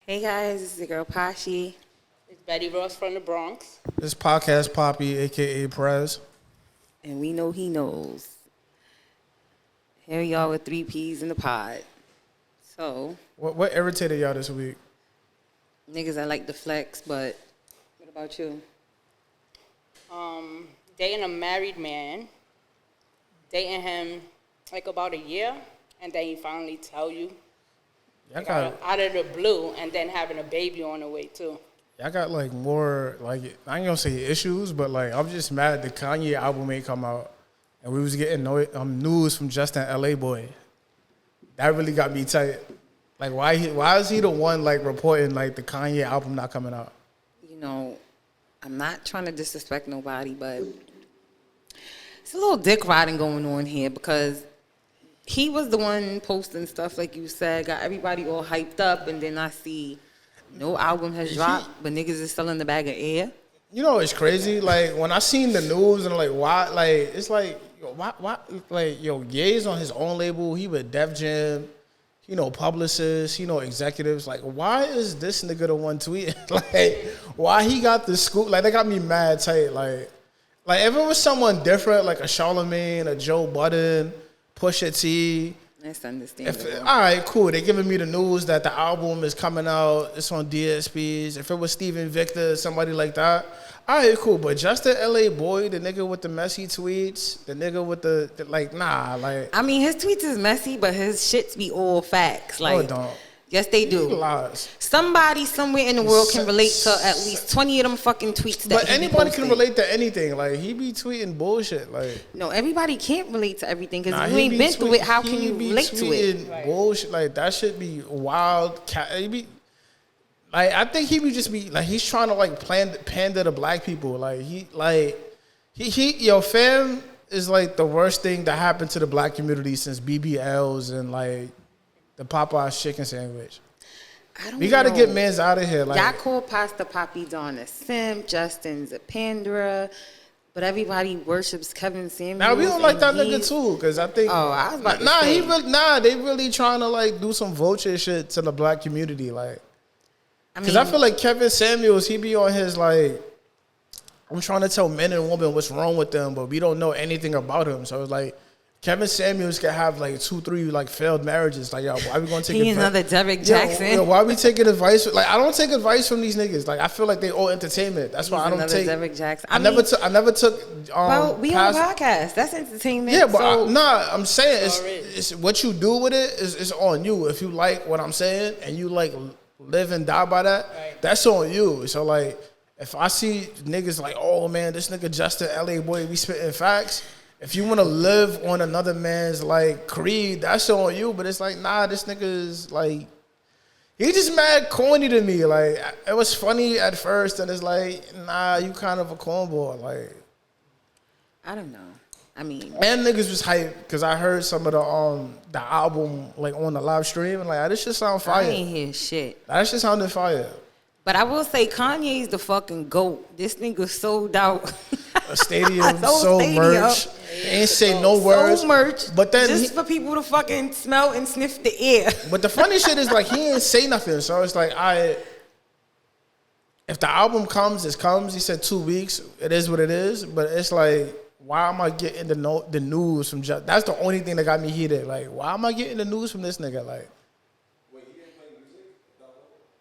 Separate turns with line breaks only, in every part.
Hey guys, this is your girl Poshii.
It's Betty Ross from the Bronx.
This podcast Poppy, aka Prez.
And we know he knows. Here we are with 3 P's in the pod. So,
What irritated y'all this week?
niggas I like to flex, but what about you?
Dating a married man, dating him like about a year, and then he finally tell you
Y'all
like,
got
out of the blue, and then having a baby on the way too.
y'all got like more like I ain't gonna say issues, but like I'm just mad the Kanye album ain't come out, and we was getting news from Justin LABoy. That really got me tight. Like why is he the one like reporting like the Kanye album not coming out?
You know, I'm not trying to disrespect nobody, but it's a little dick riding going on here because he was the one posting stuff like you said, got everybody all hyped up, and then I see no album has dropped, but niggas is selling the bag of air.
You know it's crazy. Like when I seen the news and like why like it's like why like Ye's on his own label. He with Def Jam. You know, publicists, you know, executives. Like, why is this nigga the one tweeting? Like, why he got the scoop? Like, they got me mad tight. Like if it was someone different, like a Charlamagne, a Joe Budden, Pusha T.
That's understandable.
All right, cool. They giving me the news that the album is coming out. It's on DSPs. If it was Steven Victor, somebody like that, all right, cool. But just the LABoy, the nigga with the messy tweets, the nigga with the like, nah, like.
I mean, his tweets is messy, but his shits be all facts. Like,
no, it don't.
Yes, they
He
do.
lies.
Somebody somewhere in the world can relate to at least 20 of them fucking tweets that
But
he be
anybody can
posting.
relate to anything. Like, he be tweeting bullshit. Like,
No, everybody can't relate to everything because
nah,
if you
he
ain't
be
been through it, how can
he
you
be
relate to it?
tweeting bullshit. Like, that should be wild. He be, like, I think he be just be, like, he's trying to, like, pander to black people. Like, fam is, like, the worst thing that happened to the black community since BBLs and, like, the Popeye's chicken sandwich. We got to get mans out of here. Like,
y'all call Pasta Poppy Dawn a simp, Justin's a panderer, but everybody worships Kevin Samuels.
now we don't like that nigga too, because I think
I was about to say.
they really trying to like do some vulture shit to the black community, like.
I
Because
mean,
I feel like Kevin Samuels, he be on his like, I'm trying to tell men and women what's wrong with them, but we don't know anything about him. So it's like, Kevin Samuels can have like 2-3 like failed marriages. Like, yo, why we gonna take
he
advice?
another Derek Jackson.
Yo, why we taking advice? Like, I don't take advice from these niggas. Like, I feel like they all entertainment. That's why I don't take.
Derek Jackson.
I never took.
Well, we on a podcast. That's entertainment.
Yeah, but
so,
I'm saying it's what you do with it is on you. If you like what I'm saying and you like live and die by that, that's on you. So like, if I see niggas like, oh man, this nigga Justin LABoy, we spitting facts. If you want to live on another man's like creed, that's on you. But it's like, nah, this nigga is like, he just mad corny to me. Like, it was funny at first, and it's like, nah, you kind of a cornball. Like,
I don't know. I mean,
and niggas was hyped because I heard some of the album like on the live stream, and like, this shit sound fire.
I ain't hear shit.
That shit sounded fire.
But I will say Kanye's the fucking GOAT. This nigga sold out.
A stadium, so merch. They ain't say no words.
So merch.
But then
just for people to fucking smell and sniff the air.
But the funny shit is like he ain't say nothing. So it's like if the album comes, it comes. He said 2 weeks. It is what it is. But it's like, why am I getting the news from that's the only thing that got me heated. Like, why am I getting the news from this nigga? Like,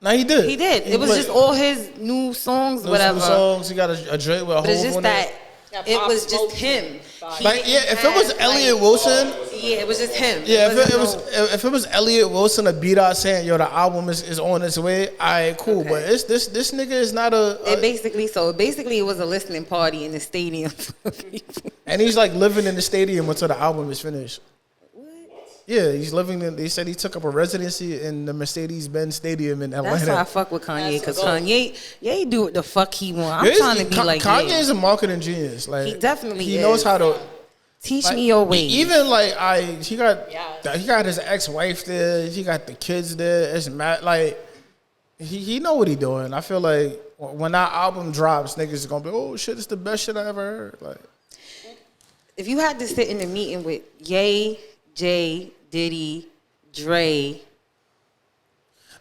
no, he did.
He did. It was just all his new songs, whatever.
Songs. He got a Drake with a
but it's
whole
just
on
that
it.
it was just him.
Like, yeah, if it was Elliot Wilson,
yeah, it was just him.
yeah, if it was Elliot Wilson, a beat out saying, yo, the album is on its way, all right, cool. Okay. But it's this nigga is not
it basically was a listening party in the stadium for people.
And he's like living in the stadium until the album is finished. Yeah, he's living in. They said he took up a residency in the Mercedes-Benz Stadium in Atlanta.
That's why I fuck with Kanye, because Kanye, he do what the fuck he want. I'm trying to be like
Kanye is a marketing genius. Like,
he definitely
he knows how to
teach me your ways.
Even like he got his ex-wife there. He got the kids there. It's mad. Like he know what he doing. I feel like when that album drops, niggas is gonna be, oh shit, it's the best shit I ever heard. Like,
if you had to sit in a meeting with Ye, Jay, Diddy, Dre,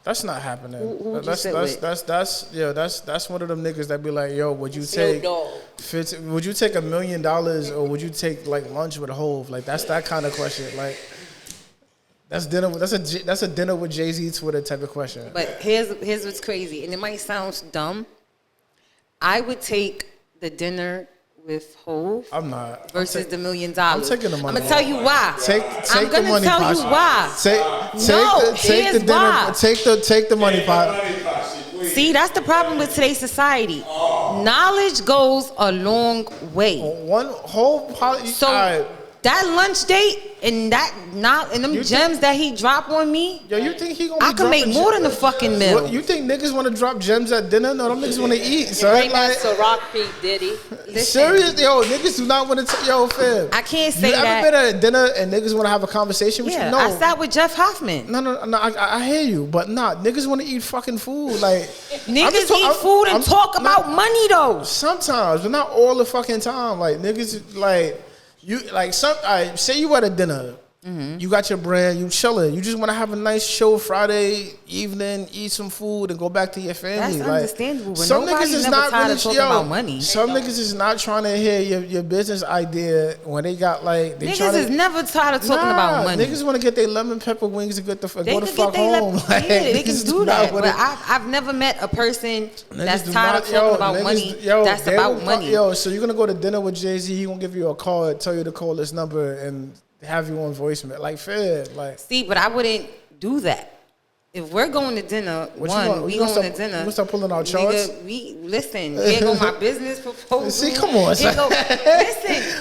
That's not happening.
Who would you sit with?
That's one of them niggas that be like, yo, would you
Snoop
take
Dogg.
would you take $1 million or would you take like lunch with Hov? Like that's that kind of question. Like that's dinner. That's a dinner with Jay-Z Twitter type of question.
But here's what's crazy, and it might sound dumb. I would take the dinner with Hov.
I'm not.
Versus the $1 million.
I'm taking the money.
I'm gonna tell you why.
Take
I'm
the money.
I'm gonna tell you why.
Take the dinner.
Why.
Take the money pot.
See, that's the problem with today's society. Knowledge goes a long way.
One whole
So that lunch date and them gems that he dropped on me.
Yo, you think he gonna?
I can make more than a fucking meal.
What, you think niggas want to drop gems at dinner? No, them niggas want to eat. So
Bring
like,
that Ciroc P. Diddy.
serious, yo, niggas do not want to. Yo, fam.
I can't say that.
You ever been at a dinner and niggas want to have a conversation with you? No,
I sat with Jeff Hoffman.
No. I hear you, but niggas want to eat fucking food. Like
niggas eat food and talk about money though.
Sometimes, but not all the fucking time. Like niggas, like. You like say you at a dinner, you got your brand, you chilling, you just want to have a nice show Friday evening, eat some food, and go back to your family.
That's
like,
understandable. But
some
nobody's
niggas is
never
not
tired
really
of talking about money.
Some niggas is not trying to hear your business idea when they got like they
niggas is never tired of talking about money.
Niggas want to get their lemon pepper wings and go the fuck
Yeah,
home.
they can do that. But I've never met a person that's tired of talking about money. That's about money.
Yo, so you're gonna go to dinner with Jay-Z? He gonna give you a call, tell you to call this number, and have you on voicemail, like fair, like.
See, but I wouldn't do that. If we're going to dinner, we going to dinner.
You start pulling out charts.
Listen, here go my business proposal.
See, come on,
listen.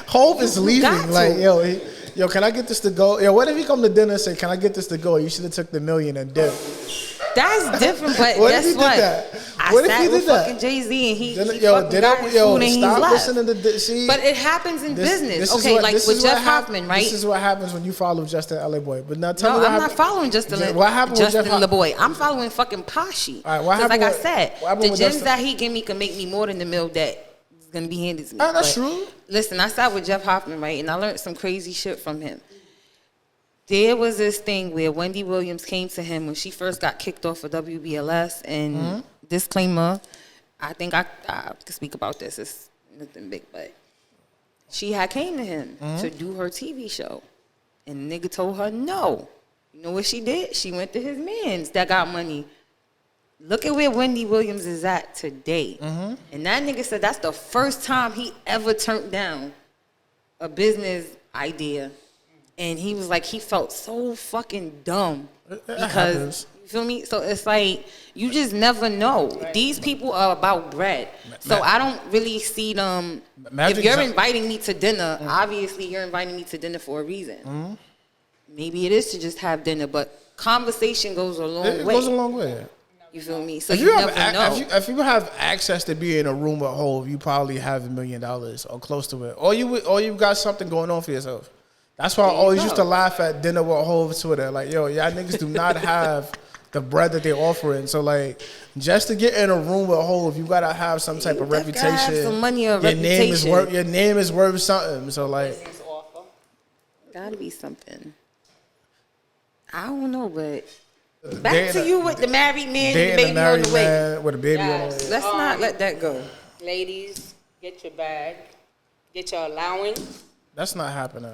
Hov is leaving. Like, yo, can I get this to go? Yo, what if he come to dinner and say, can I get this to go? You should have took the $1 million and dip.
That's different, but guess what? I sat with fucking Jay-Z and he fucking got his food and he's left. But it happens in business. Okay, like with Jeff Hoffman, right?
This is what happens when you follow Justin LABoy. But now tell me
what happened. I'm not following Justin LaBoy. I'm following fucking Poshii.
All right, what happened?
Like I said, the gems that he give me can make me more than the meal that is going to be handed to me.
That's true.
Listen, I sat with Jeff Hoffman, right? And I learned some crazy shit from him. There was this thing where Wendy Williams came to him when she first got kicked off of WBLS, and disclaimer, I think I can speak about this. It's nothing big, but she had came to him to do her TV show, and the nigga told her no. You know what she did? She went to his mans that got money. Look at where Wendy Williams is at today. And that nigga said that's the first time he ever turned down a business idea. And he was like, he felt so fucking dumb because, you feel me? So it's like, you just never know. These people are about bread. So I don't really see them. If you're inviting me to dinner, obviously you're inviting me to dinner for a reason. Maybe it is to just have dinner, but conversation goes a long way. It goes
a long way.
You feel me? So you never know.
If you have access to be in a room with Hov, you probably have $1 million or close to it. Or you got something going on for yourself. That's why I always used to laugh at dinner with Hov Twitter. Like, yo, y'all niggas do not have the bread that they're offering. So, like, just to get in a room with Hov, you gotta have some type of reputation.
Have some money or reputation.
Your name is worth something. So, like,
gotta be something. I don't know, but back to you with the married man and the baby on the way.
With a baby on the way.
Let's not let that go.
Ladies, get your bag, get your allowance.
That's not happening.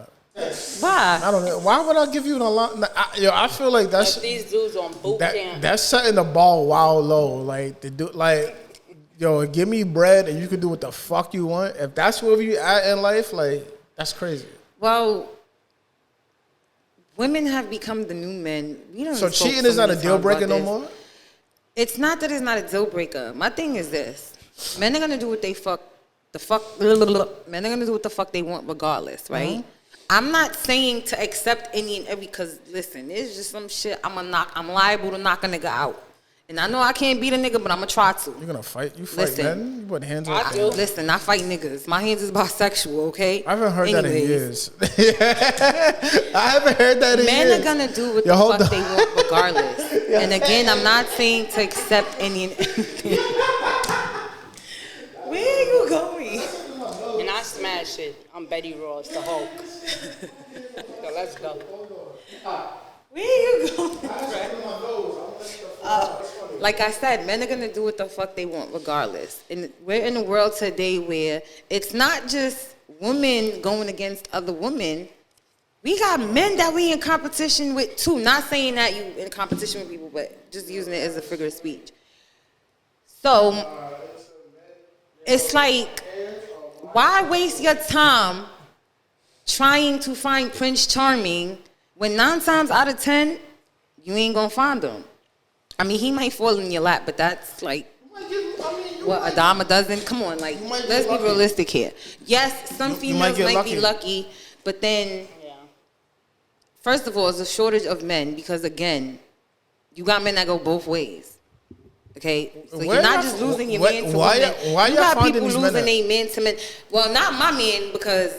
Why?
I don't know. Why would I give you an allowance? I feel like that's
these dudes on boot camp.
That's setting the ball wild low. Like give me bread and you can do what the fuck you want. If that's where you at in life, like that's crazy.
Well, women have become the new men.
So cheating is not a deal breaker no more?
It's not that it's not a deal breaker. My thing is this: men are gonna do what men are gonna do what the fuck they want regardless, right? I'm not saying to accept any and every, because listen, it's just some shit I'm liable to knock a nigga out. And I know I can't beat a nigga, but I'm going to try to.
You're going to fight? You fight men? You put hands on
I do.
Listen, I fight niggas. My hands is bisexual, okay?
I haven't heard that in years. I haven't heard that in years.
Men are going to do what the fuck they want regardless. And again, I'm not saying to accept any and everything. Where are you going?
And I smash it. I'm Betty Ross, the Hulk. So let's go.
Where are you going? Like I said, men are gonna do what the fuck they want regardless. And we're in a world today where it's not just women going against other women. We got men that we in competition with too. Not saying that you in competition with people, but just using it as a figure of speech. So it's like, why waste your time trying to find Prince Charming when 9 times out of 10 you ain't gonna find him? I mean, he might fall in your lap, but that's like what, a dime a dozen? Come on, like, let's be realistic here. Yes, some females might be lucky, but then, first of all, it's a shortage of men because, again, you got men that go both ways. Okay? So you're not just losing your man to women.
Why
you got people losing their men to men. Well, not my man, because,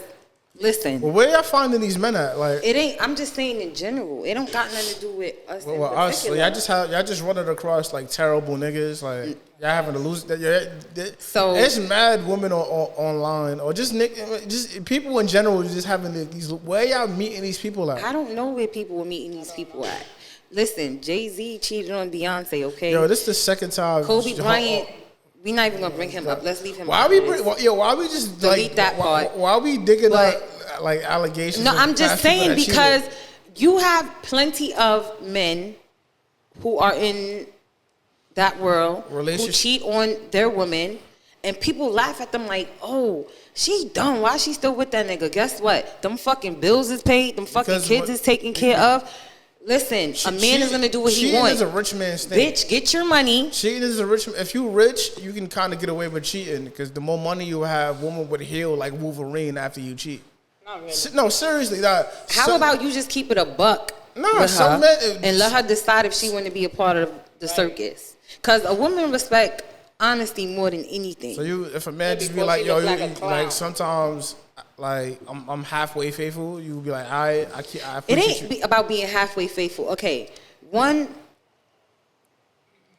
listen.
Well, where y'all finding these men at? Like,
it ain't, I'm just saying in general. It don't got nothing to do with us.
Well, us, y'all just running across like terrible niggas. Like, y'all having to lose. So it's mad women online, or just people in general. Just having these. Where y'all meeting these people at?
I don't know where people are meeting these people at. Listen, Jay-Z cheated on Beyonce. Okay.
Yo, this is the second time.
Kobe Bryant. We not even gonna bring him up. Let's leave him.
Why we just
delete
like
that part?
Why we digging up like allegations?
No, I'm just saying because you have plenty of men who are in that world who cheat on their women, and people laugh at them like, "Oh, she dumb. Why she still with that nigga?" Guess what? Them fucking bills is paid. Them fucking kids is taken care of. Listen, a man is gonna do what he wants.
Cheating is a rich man's thing.
Bitch, get your money.
Cheating is a rich. If you rich, you can kind of get away with cheating because the more money you have, women would heal like Wolverine after you cheat.
Not really.
No, seriously.
How about you just keep it a buck with her and let her decide if she want to be a part of the circus? Because a woman respect honesty more than anything.
So if a man just be like, yo, like sometimes. Like I'm halfway faithful. You be like, I appreciate
it ain't about being halfway faithful. Okay,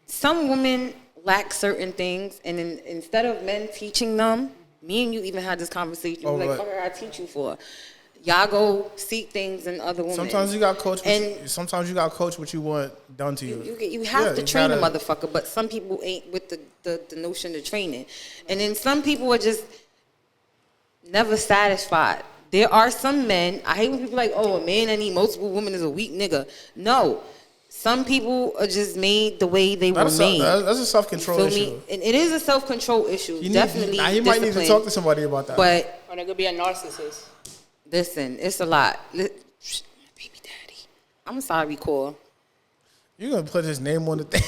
some women lack certain things, and instead of men teaching them, me and you even had this conversation. Like, what did I teach you for? Y'all go seek things in other women.
Sometimes you got coach. Sometimes you got coach what you want done to you.
You have to train a motherfucker, but some people ain't with the notion of training, and then some people are just never satisfied. There are some men, I hate when people are like, oh, a man that need multiple women is a weak nigga. No. Some people are just made the way they were made.
That's a self-control issue.
And it is a self-control issue. Definitely.
You might need to talk to somebody about that.
But
or they could be a narcissist.
Listen, it's a lot. Baby daddy. I'm sorry, Cole.
You're going to put his name on the thing.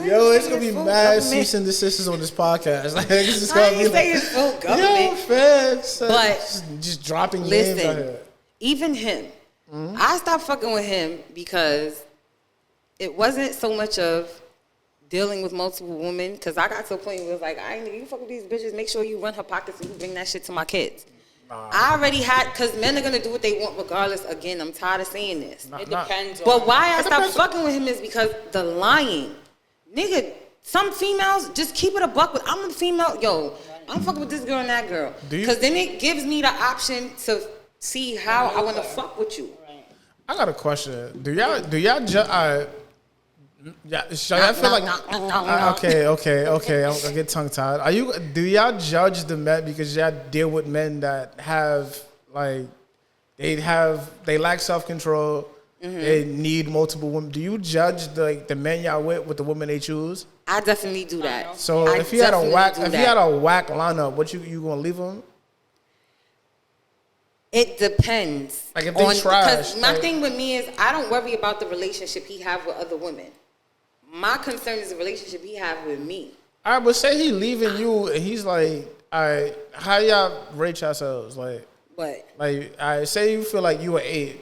Yo, it's gonna be mad cease and desist on this podcast. Like, it's just gonna be
like, it's full government.
Yo, fans,
but
just dropping names out here.
Even him, I stopped fucking with him because it wasn't so much of dealing with multiple women. Because I got to a point where it was like, I ain't you fuck with these bitches. Make sure you run her pockets and you bring that shit to my kids. I already had, because men are gonna do what they want regardless. Again, I'm tired of saying this.
It depends.
But why I stopped fucking with him is because the lying. Nigga, some females just keep it a buck with. I'm a female, I'm fucking with this girl and that girl. Because then it gives me the option to see how I want to fuck with you.
I got a question. Do y'all judge? I feel like okay. I get tongue tied. Do y'all judge the men because y'all deal with men that have like they lack self-control? They need multiple women. Do you judge the men y'all with the women they choose?
I definitely do that.
So if he had a whack lineup, what you gonna leave him?
It depends.
Like if they trash.
Because my thing with me is I don't worry about the relationship he have with other women. My concern is the relationship he have with me.
All right, but say he leaving you and he's like, all right, how y'all rate yourselves? Like
what?
Like I say you feel like you an 8.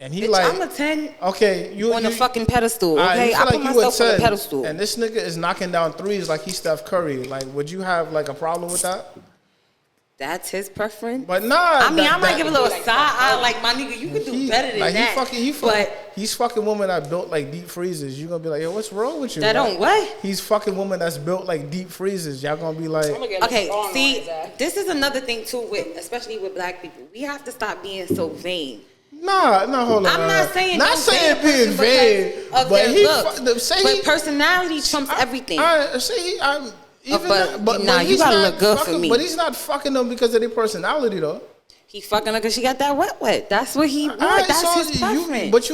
And he
bitch,
like,
I'm a 10
okay, you
on a fucking pedestal. Okay, I put myself on a pedestal.
And this nigga is knocking down threes like he's Steph Curry. Like, would you have like a problem with that?
That's his preference.
But nah,
I mean, I might give a little side eye, like my nigga. You could do better than that.
He's fucking women that built like deep freezers. You gonna be like, yo, what's wrong with you?
That don't what?
He's fucking women that's built like deep freezers. Y'all gonna be like,
okay. See, this is another thing too, especially with black people. We have to stop being so vain.
Nah, hold on.
I'm not saying
not
don't
saying
date a
being
person
vague,
because of
but
their looks.
say
but
he
personality trumps everything.
I say he. I'm even
but nah, you
he's
gotta
not
look good for
fucking,
me.
But he's not fucking them because of their personality, though.
He fucking her because she got that wet. That's what he wants.
Right,
That's
so
his preference.
but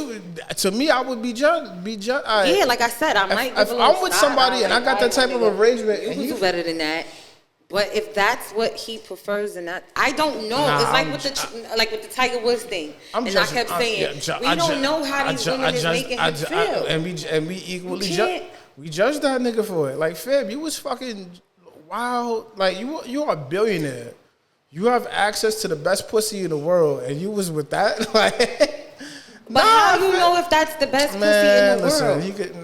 to me, I would be judged.
Yeah, like I said, I might.
If I'm with somebody and I got that type of arrangement,
you
and
can do better than that. But if that's what he prefers, and that I don't know.
Nah,
it's like with the Tiger Woods thing, I kept saying we don't know how these women is making him feel.
And we equally judge that nigga for it. Like, Fib, you was fucking wild. Like you are a billionaire. You have access to the best pussy in the world, and you was with that. Like,
but how you know if that's the best pussy in the world?
He could.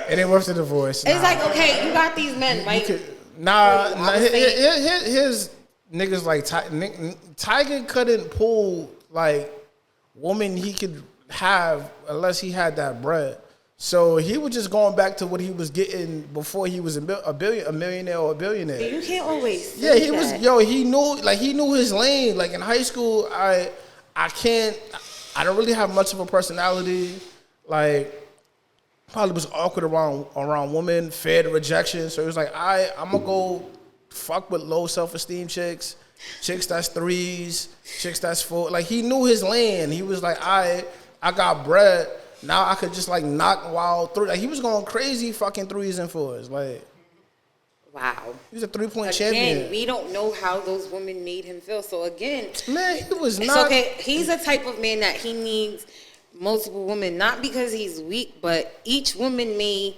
It ain't worth the divorce.
It's like, okay, you got these men, right?
Here's niggas like Tiger couldn't pull like woman he could have unless he had that bread. So he was just going back to what he was getting before he was a millionaire or a billionaire.
You can't always say
yeah, he
that.
was. He knew his lane. Like in high school, I don't really have much of a personality. Like, probably was awkward around women, feared rejection. So it was like, I'm gonna go fuck with low self-esteem chicks that's 3s, chicks that's 4. Like, he knew his lane. He was like, I got bread. Now I could just like knock wild through. Like, he was going crazy fucking 3s and 4s. Like,
wow.
He was a 3-point champion.
Again, we don't know how those women made him feel. So again,
man, he was not.
It's okay. He's a type of man that he needs multiple women, not because he's weak, but each woman may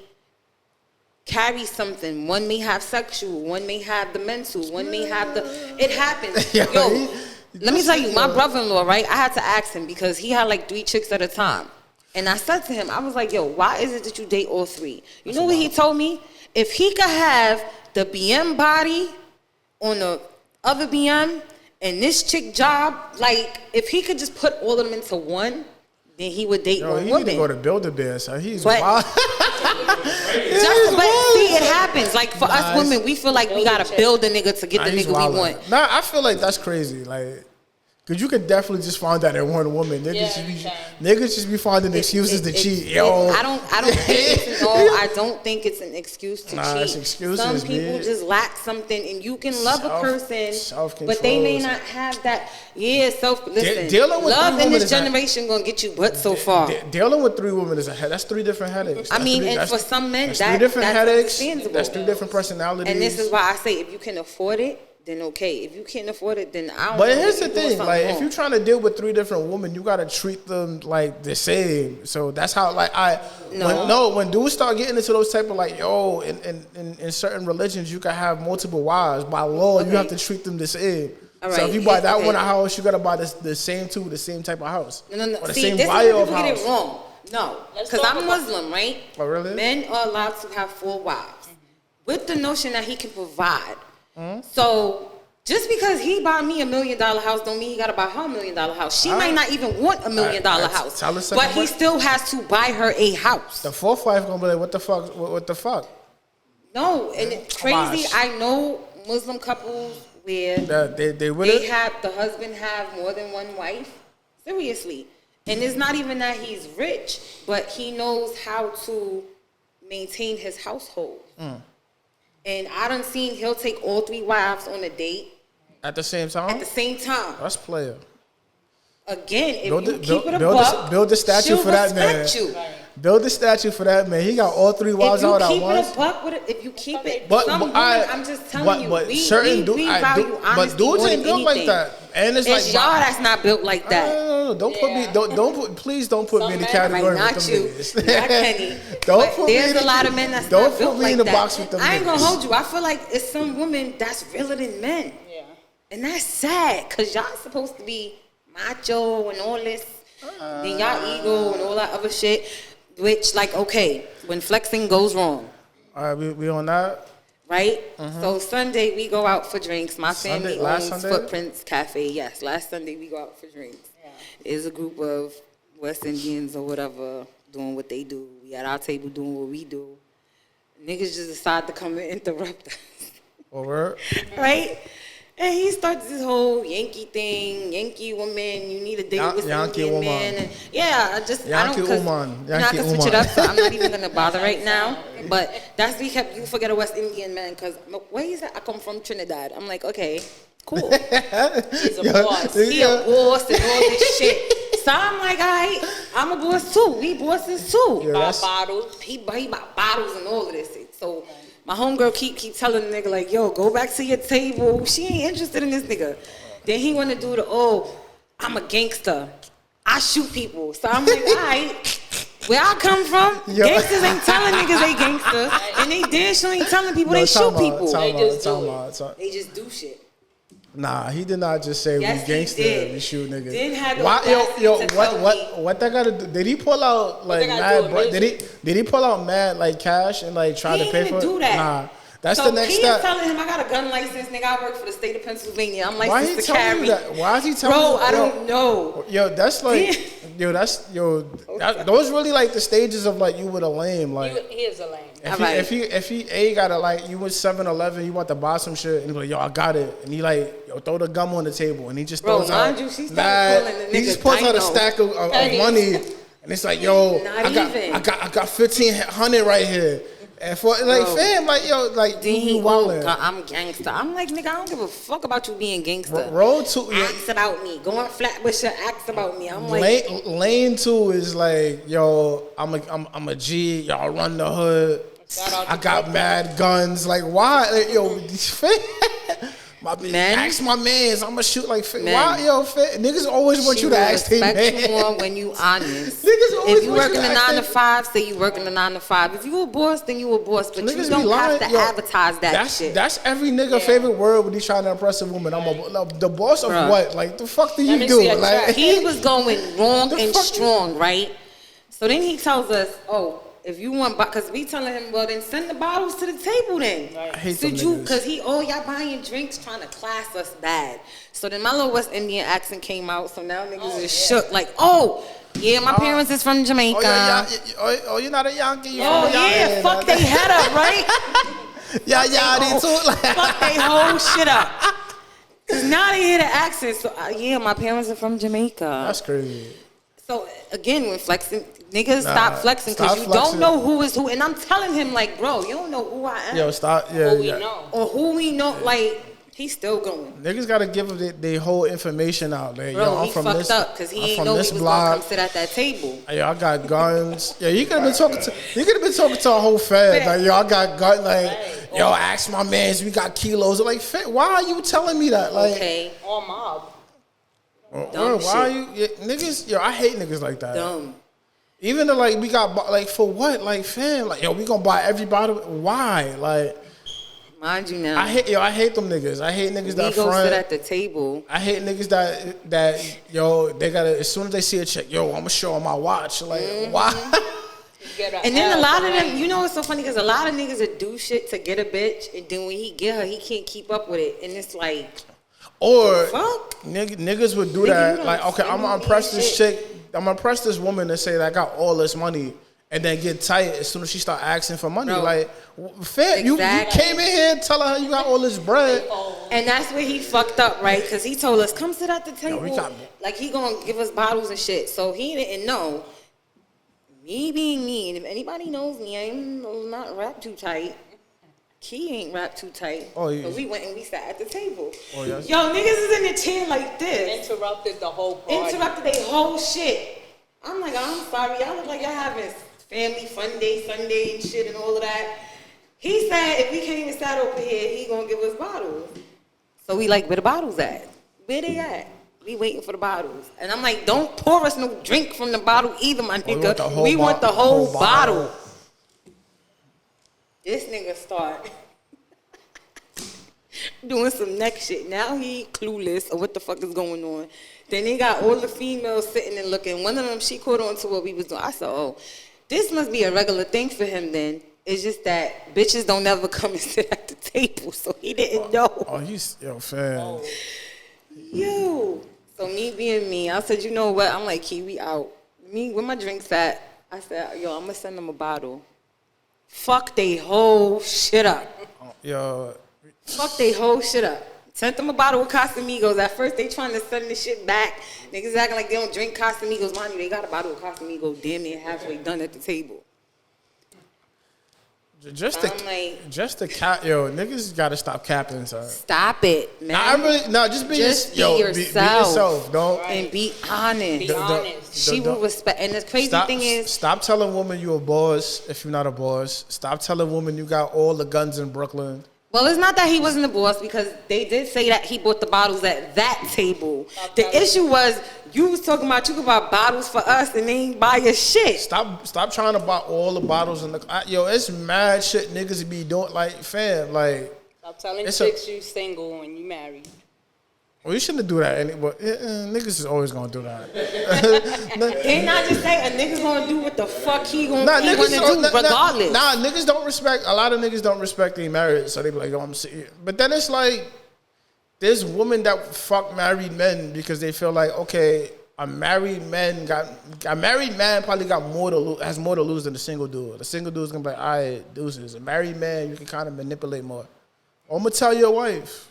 carry something. One may have sexual, one may have the mental, one may have the. It happens. Yo, let me tell you, my brother-in-law, right? I had to ask him because he had like 3 chicks at a time. And I said to him, I was like, yo, why is it that you date all 3? You know what he told me? If he could have the BM body on the other BM and this chick job, like, if he could just put all of them into one, then he would date one
he
woman.
Need to go to Build-A-Bear, so he's
but,
wild.
See, it happens. Like, for us women, we feel like we gotta build a nigga to get the nigga we want.
Nah, I feel like that's crazy. Like, cause you could definitely just find that in one woman. Niggas just be finding excuses to cheat. Yo,
I don't think it's an excuse to cheat.
It's excuses,
some people just lack something, and you can love a person, but they may not have that. Yeah, listen. Love in this generation gonna get you but so far.
Dealing with 3 women that's 3 different headaches.
And for some men,
that's 3 different headaches.
Understandable.
That's 3 different personalities.
And this is why I say, if you can afford it, then okay. If you can't afford it, then I don't.
But here's the thing, like, if you're trying to deal with 3 different women, you gotta treat them like the same. So that's how, like, when dudes start getting into those type of like, yo, in certain religions, you can have multiple wives. By law, you have to treat them the same. Right. So if you buy that one a house, you gotta buy the same type of house.
No.
Or the
See,
same
this is
wire
where
of
people
house.
get it wrong. No, because I'm Muslim, right?
Oh, really?
Men are allowed to have 4 wives with the notion that he can provide. So just because he bought me $1 million house don't mean he gotta buy her $1 million house. She might not even want $1 million house, but he still has to buy her a house.
The 4th wife gonna be like, what the fuck? What the fuck?
No, and it's crazy. I know Muslim couples where they have the husband have more than one wife. Seriously, and it's not even that he's rich, but he knows how to maintain his household. And I done seen he'll take all 3 wives on a date.
At the same time?
At the same time.
That's player.
Again, if keep it a buck,
build the statue for that man. Build the statue for that man. He got all 3 wives out at once.
If you keep it a buck with it, if you keep it,
I'm
just telling you, we value honesty
but dudes ain't built like that. And it's like
y'all that's not built like that.
No. Please don't put me in the category with them niggas.
Not Kenny. There's a lot of men that's not built like that. Don't put me in the box with them niggas. I ain't gonna hold you. I feel like it's some women that's realer than men. Yeah. And that's sad, cause y'all supposed to be macho and all this, then y'all ego and all that other shit. Which, like, okay, when flexing goes wrong.
All right, we on that?
Right? So Sunday, we go out for drinks. My family owns Footprints Cafe. Yes, last Sunday, we go out for drinks. Yeah. It's a group of West Indians or whatever doing what they do. We at our table doing what we do. Niggas just decide to come and interrupt us.
Over.
Right? And he starts this whole Yankee thing, Yankee woman, you need a date with
Yankee
Indian
woman.
man. And I
Yankee
don't, cause,
woman.
I
Yankee
can switch
woman.
it up, so I'm not even gonna bother right now. But that's we kept, you forget a West Indian man, cause where is that? I come from Trinidad. I'm like, okay, cool.
He's a boss.
He a boss and all this shit. So I'm like, all right, I'm a boss too. We bosses too.
Yeah,
Buy bottles.
He bought bottles and all of this. So my homegirl keep telling the nigga like, yo, go back to your table. She ain't interested in this nigga. Then he want to do I'm a gangster. I shoot people. So I'm like, all right. Where I come from, gangsters ain't telling niggas they gangster, and they damn sure ain't telling people they shoot people. They just do shit.
Nah, he did not just say
Yes,
we gangster,
he did.
we shoot niggas.
Then had the
Why,
audacity to tell me-
what that gotta do? Did he pull out like mad? Did he pull out mad like cash and like try to pay for it?
Do that.
Nah, that's
so
the next
he
step.
is telling him I got a gun license, nigga. I work for the state of Pennsylvania. I'm
Why
licensed
he
to
telling
carry.
you that? Why is he telling you?
Bro, I don't know.
Yo, that's like, those really like the stages of like you with a lame. Like
He is a lame.
if he gotta like you with 7-Eleven, you want to buy some shit, and he's like, yo, I got it, and he like, yo, throw the gum on the table, and he just throws out.
Mind you, she started calling the nigga
he just pulls out a stack of money, and it's like, yo, I got 1,500 right here. And for like fam, like yo, like
then he
wildin'.
I'm gangster. I'm like, nigga, I don't give a fuck about you being gangster.
Roll 2,
ask about me. Going Flatbush, ask about me. I'm like,
lane 2 is like, yo, I'm a G. Y'all run the hood. I got mad guns. Like why, like, yo, ask my mans. I'ma shoot like why, yo, niggas always want you to ask their man.
More when you honest.
Niggas always
if you
want
working
you to
a
ask
9 to 5, say you working a 9 to 5. If you a boss, then you a boss. But
niggas
you don't have to
yo,
advertise that shit.
That's every nigga favorite word when he's trying to impress a woman. The boss of what? Like the fuck do you do? Like
he was going wrong and strong, right? So then he tells us, oh, if you want, because we telling him, well, then send the bottles to the table then.
I hate them niggas.
Because y'all buying drinks trying to class us bad. So then my little West Indian accent came out, so now niggas is shook. Like, my parents is from Jamaica.
You're not a Yankee.
Yeah, fuck they head up, right?
They too.
Fuck they whole shit up. Because now they hear the accent, so my parents are from Jamaica.
That's crazy.
So again, when flexing, niggas stop flexing because you don't know who is who. And I'm telling him like, bro, you don't know who I am.
Yo, stop. Yeah,
who we know.
Or who we know. Like, he's still going.
Niggas gotta give the whole information out. Like,
Bro,
yo, I'm
he
from
fucked
this,
up because he ain't know he was
block.
gonna come sit at that table.
Yo, I got guns. Yeah, you could have been talking to a whole fed. Like, yo, I got guns. Like, yo, ask my mans. We got kilos. Like, fed, why are you telling me that? Like,
okay.
Or mob.
Why are you niggas? Yo, I hate niggas like that.
Dumb.
Even though like we got like for what? Like fam, like yo, we gonna buy every bottle. Why? Like,
mind you now.
I hate them niggas. I hate niggas that
we go
front.
sit at the table.
I hate niggas that yo, they gotta, as soon as they see a check, yo, I'm gonna show them my watch. Like, why?
And then a lot of them, you know what's so funny? Because a lot of niggas that do shit to get a bitch, and then when he get her, he can't keep up with it. And it's like,
or
fuck?
Niggas would do that. Like, okay, I'm gonna impress this chick. I'm gonna impress this woman and say that I got all this money, and then get tight as soon as she start asking for money. Bro, like, fam, you came in here telling her you got all this bread.
And that's where he fucked up, right? Because he told us, come sit at the table. Like, he gonna give us bottles and shit. So he didn't know. Me being me, and if anybody knows me, I'm not wrapped too tight. Key ain't wrapped too tight.
Oh, yeah.
So we went and we sat at the table.
Oh, yes.
Yo, niggas is in the chair like this.
Interrupted the whole party.
Interrupted their whole shit. I'm like, I'm sorry. Y'all look like y'all having family fun day, Sunday and shit and all of that. He said if we came and sat over here, he gonna give us bottles. So we like, where the bottles at? Where they at? We waiting for the bottles. And I'm like, don't pour us no drink from the bottle either, my nigga. We want the whole bottle. This nigga start doing some next shit. Now he clueless of what the fuck is going on. Then they got all the females sitting and looking. One of them, she caught on to what we was doing. I said, oh, this must be a regular thing for him then. It's just that bitches don't ever come and sit at the table, so he didn't know.
Oh, he's, yo, fam.
Yo. So me being me, I said, you know what? I'm like, Kiwi out. Me, where my drinks at? I said, yo, I'm going to send them a bottle. Fuck they whole shit up.
Yo.
Fuck they whole shit up. Sent them a bottle of Casamigos. At first, they trying to send the shit back. Niggas acting like they don't drink Casamigos. Mind you, they got a bottle of Casamigos damn near halfway done at the table.
Just the cap, yo, niggas gotta stop capping, son.
Stop it, man.
Just be
yourself.
Be yourself, don't.
And be honest.
Be honest.
She will respect. And the crazy thing is,
stop telling women you a boss if you're not a boss. Stop telling women you got all the guns in Brooklyn.
well, it's not that he wasn't a boss because they did say that he bought the bottles at that table. The issue was you was talking about you could buy bottles for us and they ain't buy your shit.
Stop trying to buy all the bottles in the. Yo, it's mad shit niggas be doing. Like, fam, like.
Stop telling chicks you single and you married.
Well, you shouldn't do that. But niggas is always gonna do that.
They not just say a nigga's gonna do what the fuck he gonna do regardless.
Niggas don't respect. A lot of niggas don't respect their marriage, so they be like, "Yo, I'm serious." But then it's like, there's women that fuck married men because they feel like, okay, a married man probably got more to lose, has more to lose than a single dude. The single dude's gonna be like, "All right, deuces." A married man, you can kind of manipulate more. I'm gonna tell your wife.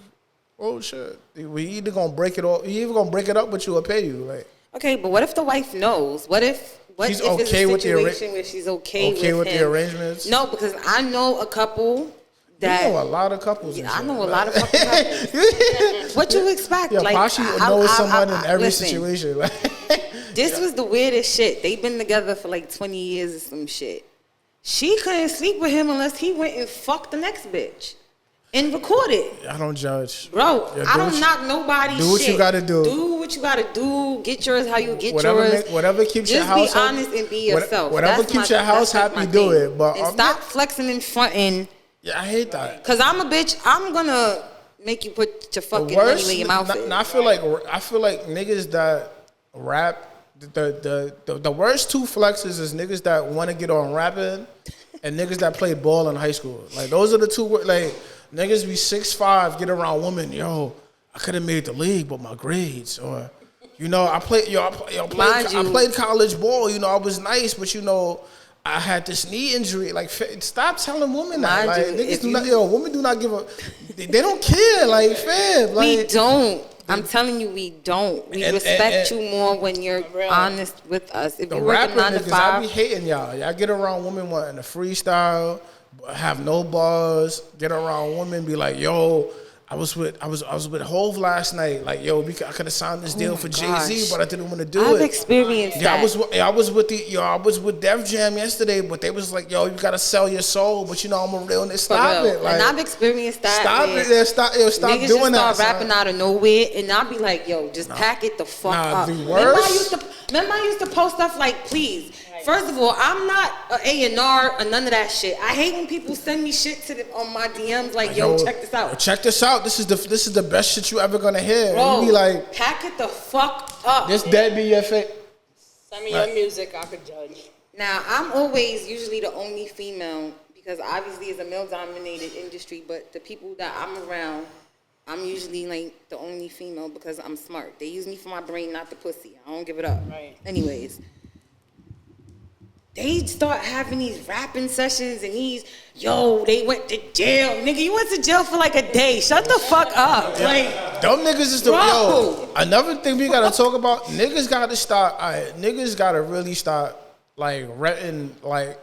Oh shit! We either gonna break it off. You either gonna break it up with you or pay you. Like,
okay, but what if the wife knows? What if
she's
if
okay
it's a
with
situation where she's okay with
the arrangements?
No, because I know a couple that
you know a lot of couples.
I know a lot of fucking couples. What you expect?
Yeah,
like,
Poshii knows someone in every
listen,
situation.
This was the weirdest shit. They've been together for like 20 years or some shit. She couldn't sleep with him unless he went and fucked the next bitch. And record it.
I don't judge.
Bro, yeah, I don't knock nobody's shit.
Do what you gotta do.
Do what you gotta do. Get yours how you get yours.
Whatever keeps your house.
Just be honest and be yourself.
Whatever keeps your house happy, do it. But
and stop flexing in front and.
Yeah, I hate that.
Cause I'm a bitch. I'm gonna make you put your fucking money where your mouth is.
I feel like niggas that rap. The worst two flexes is niggas that want to get on rapping, and niggas that played ball in high school. Like those are the two. Like. Niggas be 6'5", get around women. Yo, I could have made the league, but my grades, or, you know, I played college ball. You know, I was nice, but you know, I had this knee injury. Like, stop telling women that. Like, niggas do not. Women do not give a. They don't care. Like, fam. Like,
we don't. I'm telling you, we don't. We respect you more when you're honest with us. If you work a 9 to 5,
I be hating y'all. Y'all get around women wanting a freestyle. Have no bars, get around women, be like, yo, I was with Hove last night. Like, yo, I could have signed this deal for Jay-Z, but I didn't want to do it.
I've experienced that.
I was with Def Jam yesterday, but they was like, yo, you gotta sell your soul, but you know I'm a real nigga. Stop it. Like,
and I've experienced that.
Stop it. Stop
niggas
doing that.
Niggas just start rapping out of nowhere, and I'll be like, yo, just pack it the fuck up.
The worst.
Remember I used to post stuff like, please. First of all, I'm not an A&R or none of that shit. I hate when people send me shit on my DMs like, yo, check this out.
Check this out. This is the best shit you ever gonna hear.
Bro,
and you be like,
pack it the fuck up.
This dead be your face.
Send me your music, I could judge.
Now, I'm always usually the only female because obviously it's a male-dominated industry, but the people that I'm around, I'm usually like the only female because I'm smart. They use me for my brain, not the pussy. I don't give it up.
Right.
Anyways. They start having these rapping sessions and they went to jail. Nigga, you went to jail for like a day. Shut the fuck up.
Yeah.
Like,
dumb niggas is the another thing we gotta talk about, niggas gotta start niggas gotta really start like renting like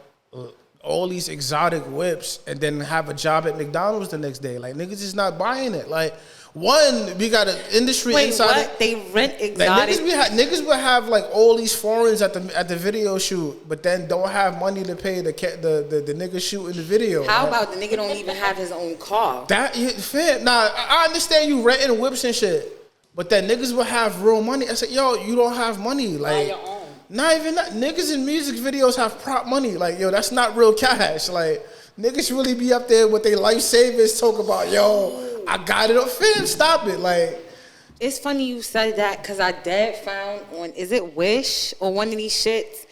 all these exotic whips and then have a job at McDonald's the next day. Like niggas is not buying it. Like one, we got an industry inside.
What? They rent exotic.
Like, niggas would have like all these foreigners at the video shoot, but then don't have money to pay the nigga shooting the video.
How about the nigga don't even have his own car?
That fair. Nah, I understand you renting whips and shit, but then niggas will have real money. I said, yo, you don't have money. Like,
buy your own.
Not even that. Niggas in music videos have prop money. Like, yo, that's not real cash. Like, niggas really be up there with their life savings talk about, yo, I got it up. Fam, stop it. Like,
it's funny you said that because our dad found on, is it Wish or one of these shits?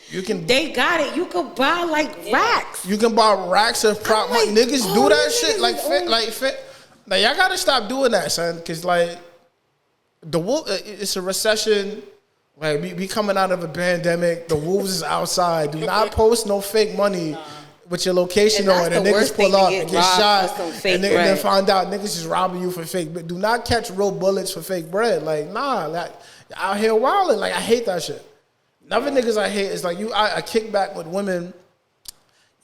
They got it. You could buy like racks.
You can buy racks of prop money.
Like,
niggas do that shit. Like, y'all gotta stop doing that, son. Cause like, it's a recession. Like, we coming out of a pandemic. The wolves is outside. Do not post no fake money with your location
And
on,
that's
and
the
niggas
worst thing
pull
to
up
get
and get
robbed
shot,
for some fake
and then
bread.
find out niggas is robbing you for fake. But do not catch real bullets for fake bread. Like, nah, like out here wilding. Like, I hate that shit. Another niggas I hate is like I kick back with women.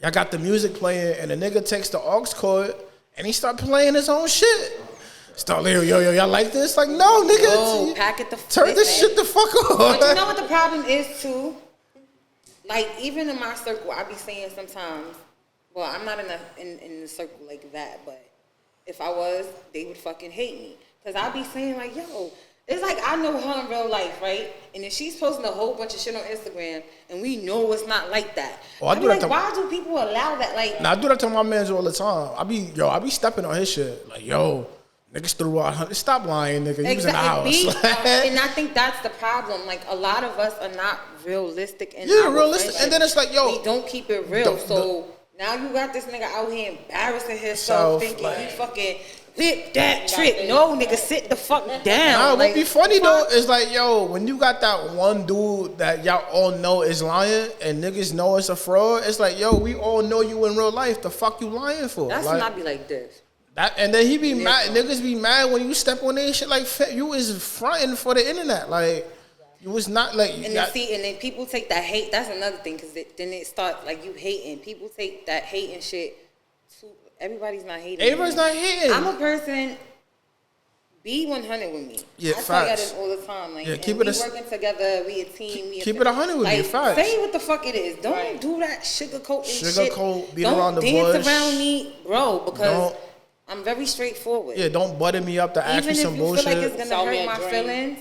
Y'all got the music playing, and the nigga takes the aux cord and he start playing his own shit. Start like, yo, y'all like this? Like, no, nigga.
No, pack it the
turn this shit the fuck on.
But you know what the problem is too? Like, even in my circle, I be saying sometimes, well, I'm not in the circle like that, but if I was, they would fucking hate me. Because I be saying like, yo, it's like I know her in real life, right? And if she's posting a whole bunch of shit on Instagram and we know it's not like that,
Oh, I
be
do that
like, why do people allow that? Like,
Now, I do that to my mans all the time. I be stepping on his shit. Like, yo, niggas threw out 100. Stop lying, nigga. You was in the house.
And I think that's the problem. Like, a lot of us are not realistic in
Yeah,
our
realistic.
friendship.
And then it's like, yo,
we don't keep it real. So now you got this nigga out here embarrassing himself, thinking
like,
he fucking whip that trick. No, nigga, sit the fuck down.
Nah,
like,
what be funny though is like, yo, when you got that one dude that y'all all know is lying and niggas know it's a fraud, it's like, yo, we all know you in real life. The fuck you lying for?
That's
like,
not be like this.
That, and then he be mad. Niggas be mad when you step on their shit. Like, you was fronting for the internet. Like, you was not like.
And then and then people take that hate. That's another thing, because then it starts like you hating. People take that hating shit. Everybody's not hating.
Everybody's not hating.
I'm a person. Be 100 with me.
Yeah,
I tell y'all
facts.
this all the time. Like,
Yeah, keep
we
it
working together. We a team.
keep it 100 with
like,
me. Facts.
Say what the fuck it is. Don't do that sugarcoating shit.
Sugarcoat, beat
Don't
around the
dance
bush.
around me, bro. Because I'm very straightforward.
Yeah, don't butter me up to ask
Even
me
if
some
you
bullshit.
feel like it's gonna
Sell me
hurt
a
my
dream.
feelings,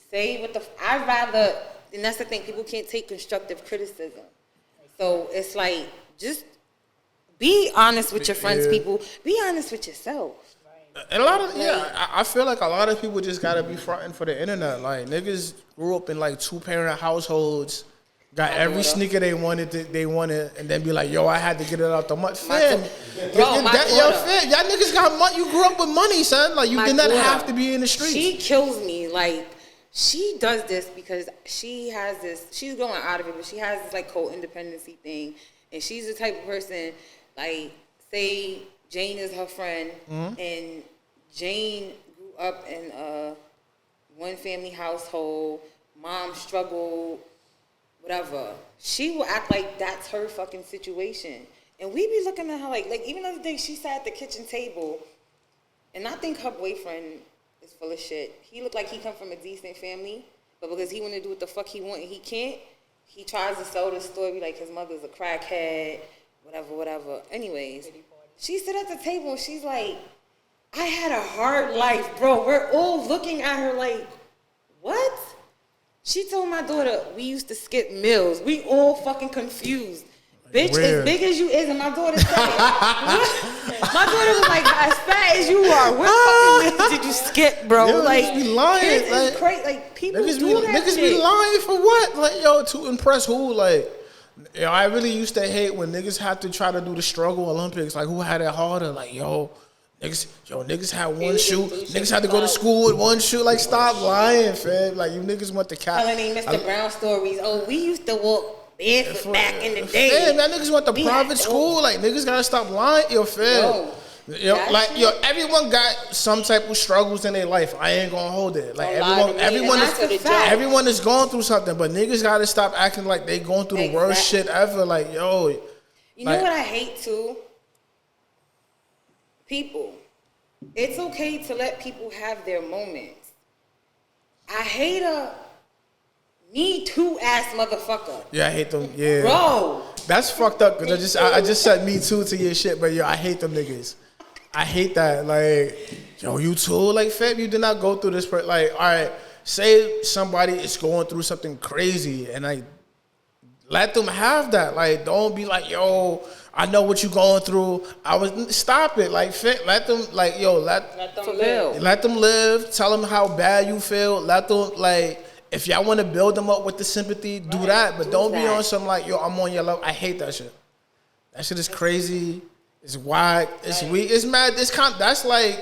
say what the. I'd rather. And that's the thing. People can't take constructive criticism. So it's like, just be honest with your friends, people. Be honest with yourself.
And a lot of I feel like a lot of people just gotta be fronting for the internet. Like, niggas grew up in like 2-parent households, got every sneaker they wanted, and then be like, yo, I had to get it out the mud. Fam, y'all niggas got money. You grew up with money, son. Like, you did not have to be in the streets.
She kills me. Like, she does this because she has this. She's going out of it, but she has this like co-independency thing, and she's the type of person, like, say Jane is her friend, and Jane grew up in a one-family household. Mom struggled, whatever. She will act like that's her fucking situation, and we be looking at her like even the other day she sat at the kitchen table, and I think her boyfriend is full of shit. He looked like he come from a decent family, but because he want to do what the fuck he want and he can't, he tries to sell the story like his mother's a crackhead, whatever. Anyways, she sit at the table and she's like, I had a hard life, bro. We're all looking at her like, what? She told my daughter, we used to skip meals. We all fucking confused. Bitch, as big as you is, and my daughter said, my daughter was like, as fat as you are, what fucking meals did you skip, bro?
Yo,
like,
niggas be lying.
kids
Like,
is crazy. Like, people
niggas
do
be,
that
niggas
shit.
be lying for what? Like, yo, to impress who? Like, yo, I really used to hate when niggas had to try to do the struggle Olympics. Like, who had it harder? Like, niggas had one shoe. Niggas had to go to school with one shoe. Like, stop lying, fam. Like, you niggas want the cat.
Telling me Mr. Brown stories. Oh, we used to walk barefoot back in the day.
Fam, y'all niggas want the private school. Like, niggas gotta stop lying. Yo, fam. Everyone got some type of struggles in their life. I ain't gonna hold it. Like, everyone is going through something, but niggas gotta stop acting like they going through the worst shit ever. Like, yo.
You know what I hate too? People. It's okay to let people have their moments. I hate a Me Too ass motherfucker.
Yeah, I hate them. Yeah.
Bro.
That's fucked up because I just said Me Too to your shit, but yo, I hate them niggas. I hate that. Like, yo, you too? Like, fam, you did not go through this. Like, all right, say somebody is going through something crazy and like, let them have that. Like, don't be like, yo, I know what you going through. Stop it. Like, let them, like, yo, let them live. Let them live. Tell them how bad you feel. Let them, like, if y'all want to build them up with the sympathy, do that. But don't be on some like, yo, I'm on your level. I hate that shit. That shit is crazy. It's whack. It's weak. It's mad. That's like,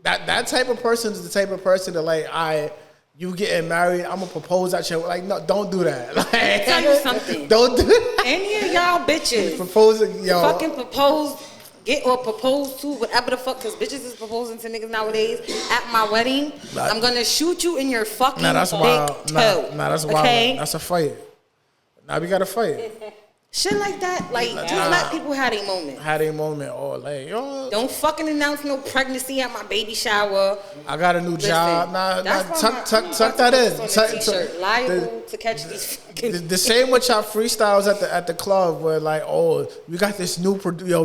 that type of person is the type of person that like, you getting married, I'm gonna propose at you. Like, no, don't do that. Like,
Tell you something.
Don't do that.
Any of y'all bitches
Proposing, yo.
fucking propose, get or propose to whatever the fuck, because bitches is proposing to niggas nowadays at my wedding. I'm gonna shoot you in your fucking
That's
big
wild.
toe.
Nah, that's wild.
Okay?
That's a fight. Now we gotta fight.
Shit like that. Like, just let people have their moment.
Had a moment, or like, yo,
Don't fucking announce no pregnancy at my baby shower.
I got a new job. Nah,
That's
tuck that in.
On
Tuck-
the t-shirt. Liable
the-
to catch these fucking.
The same with y'all freestyles at the club, where like, oh, we got this new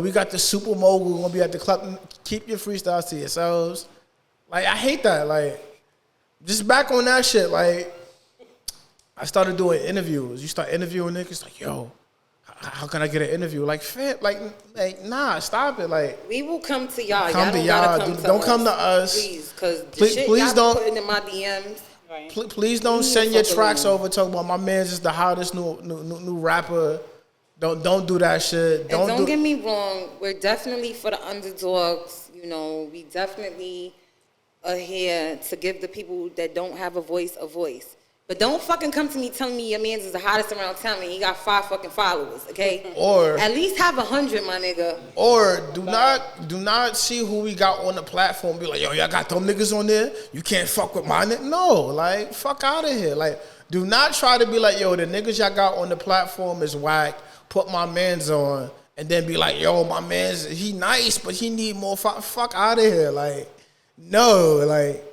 we got this super mogul gonna be at the club. Keep your freestyles to yourselves. Like, I hate that. Like, just back on that shit. Like, I started doing interviews. You start interviewing niggas, like, yo, how can I get an interview? Like, fam, like, nah, stop it. Like,
We will come to y'all.
Come
Y'all
to
don't
y'all.
gotta come to
Don't
us.
come to us.
Please, because the
Please-
shit
please
y'all
don't-
putting in my DMs.
Right.
please don't
Leave
send
the
your
fuck
tracks
alone.
over talking about my man's is the hottest new rapper. Don't do that shit.
And don't get me wrong, we're definitely for the underdogs. You know, we definitely are here to give the people that don't have a voice a voice. But don't fucking come to me telling me your man's is the hottest around town and he got 5 fucking followers, okay?
Or-
at least have 100, my nigga.
Or do not see who we got on the platform. Be like, yo, y'all got them niggas on there. You can't fuck with my nigga. No, like, fuck out of here. Like, do not try to be like, yo, the niggas y'all got on the platform is whack. Put my man's on, and then be like, yo, my man's he nice, but he need more. Fuck out of here. Like, no, like.